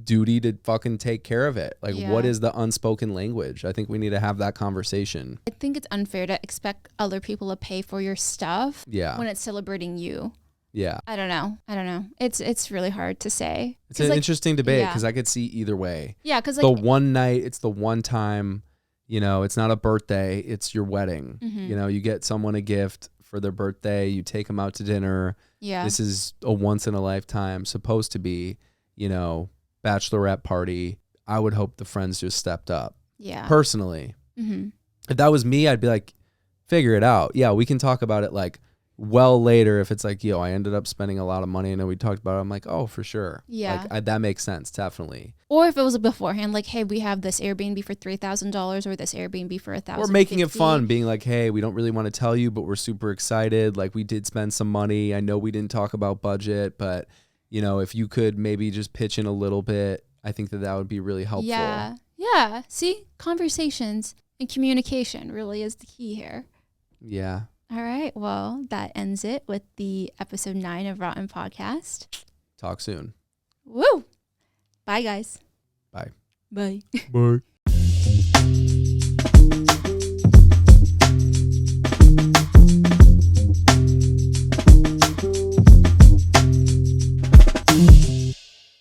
S2: duty to fucking take care of it? Like, what is the unspoken language? I think we need to have that conversation.
S1: I think it's unfair to expect other people to pay for your stuff when it's celebrating you.
S2: Yeah.
S1: I don't know. It's really hard to say.
S2: It's an interesting debate because I could see either way.
S1: Yeah, because
S2: the one night, it's the one time, you know, it's not a birthday, it's your wedding. You know, you get someone a gift for their birthday, you take them out to dinner. Yeah. This is a once in a lifetime, supposed to be, you know, bachelorette party. I would hope the friends just stepped up. Yeah. Personally. If that was me, I'd be like, figure it out. Yeah, we can talk about it like well later. If it's like, yo, I ended up spending a lot of money. I know we talked about it. I'm like, oh, for sure. Yeah. Like, that makes sense, definitely.
S1: Or if it was beforehand, like, hey, we have this Airbnb for $3,000 or this Airbnb for $1,050.
S2: Or making it fun, being like, hey, we don't really want to tell you, but we're super excited. Like, we did spend some money. I know we didn't talk about budget, but, you know, if you could maybe just pitch in a little bit, I think that would be really helpful.
S1: Yeah. Yeah. See, conversations and communication really is the key here.
S2: Yeah.
S1: All right. Well, that ends it with the episode 9 of Rotten Podcast.
S2: Talk soon.
S1: Woo. Bye, guys.
S2: Bye.
S1: Bye.
S2: Bye.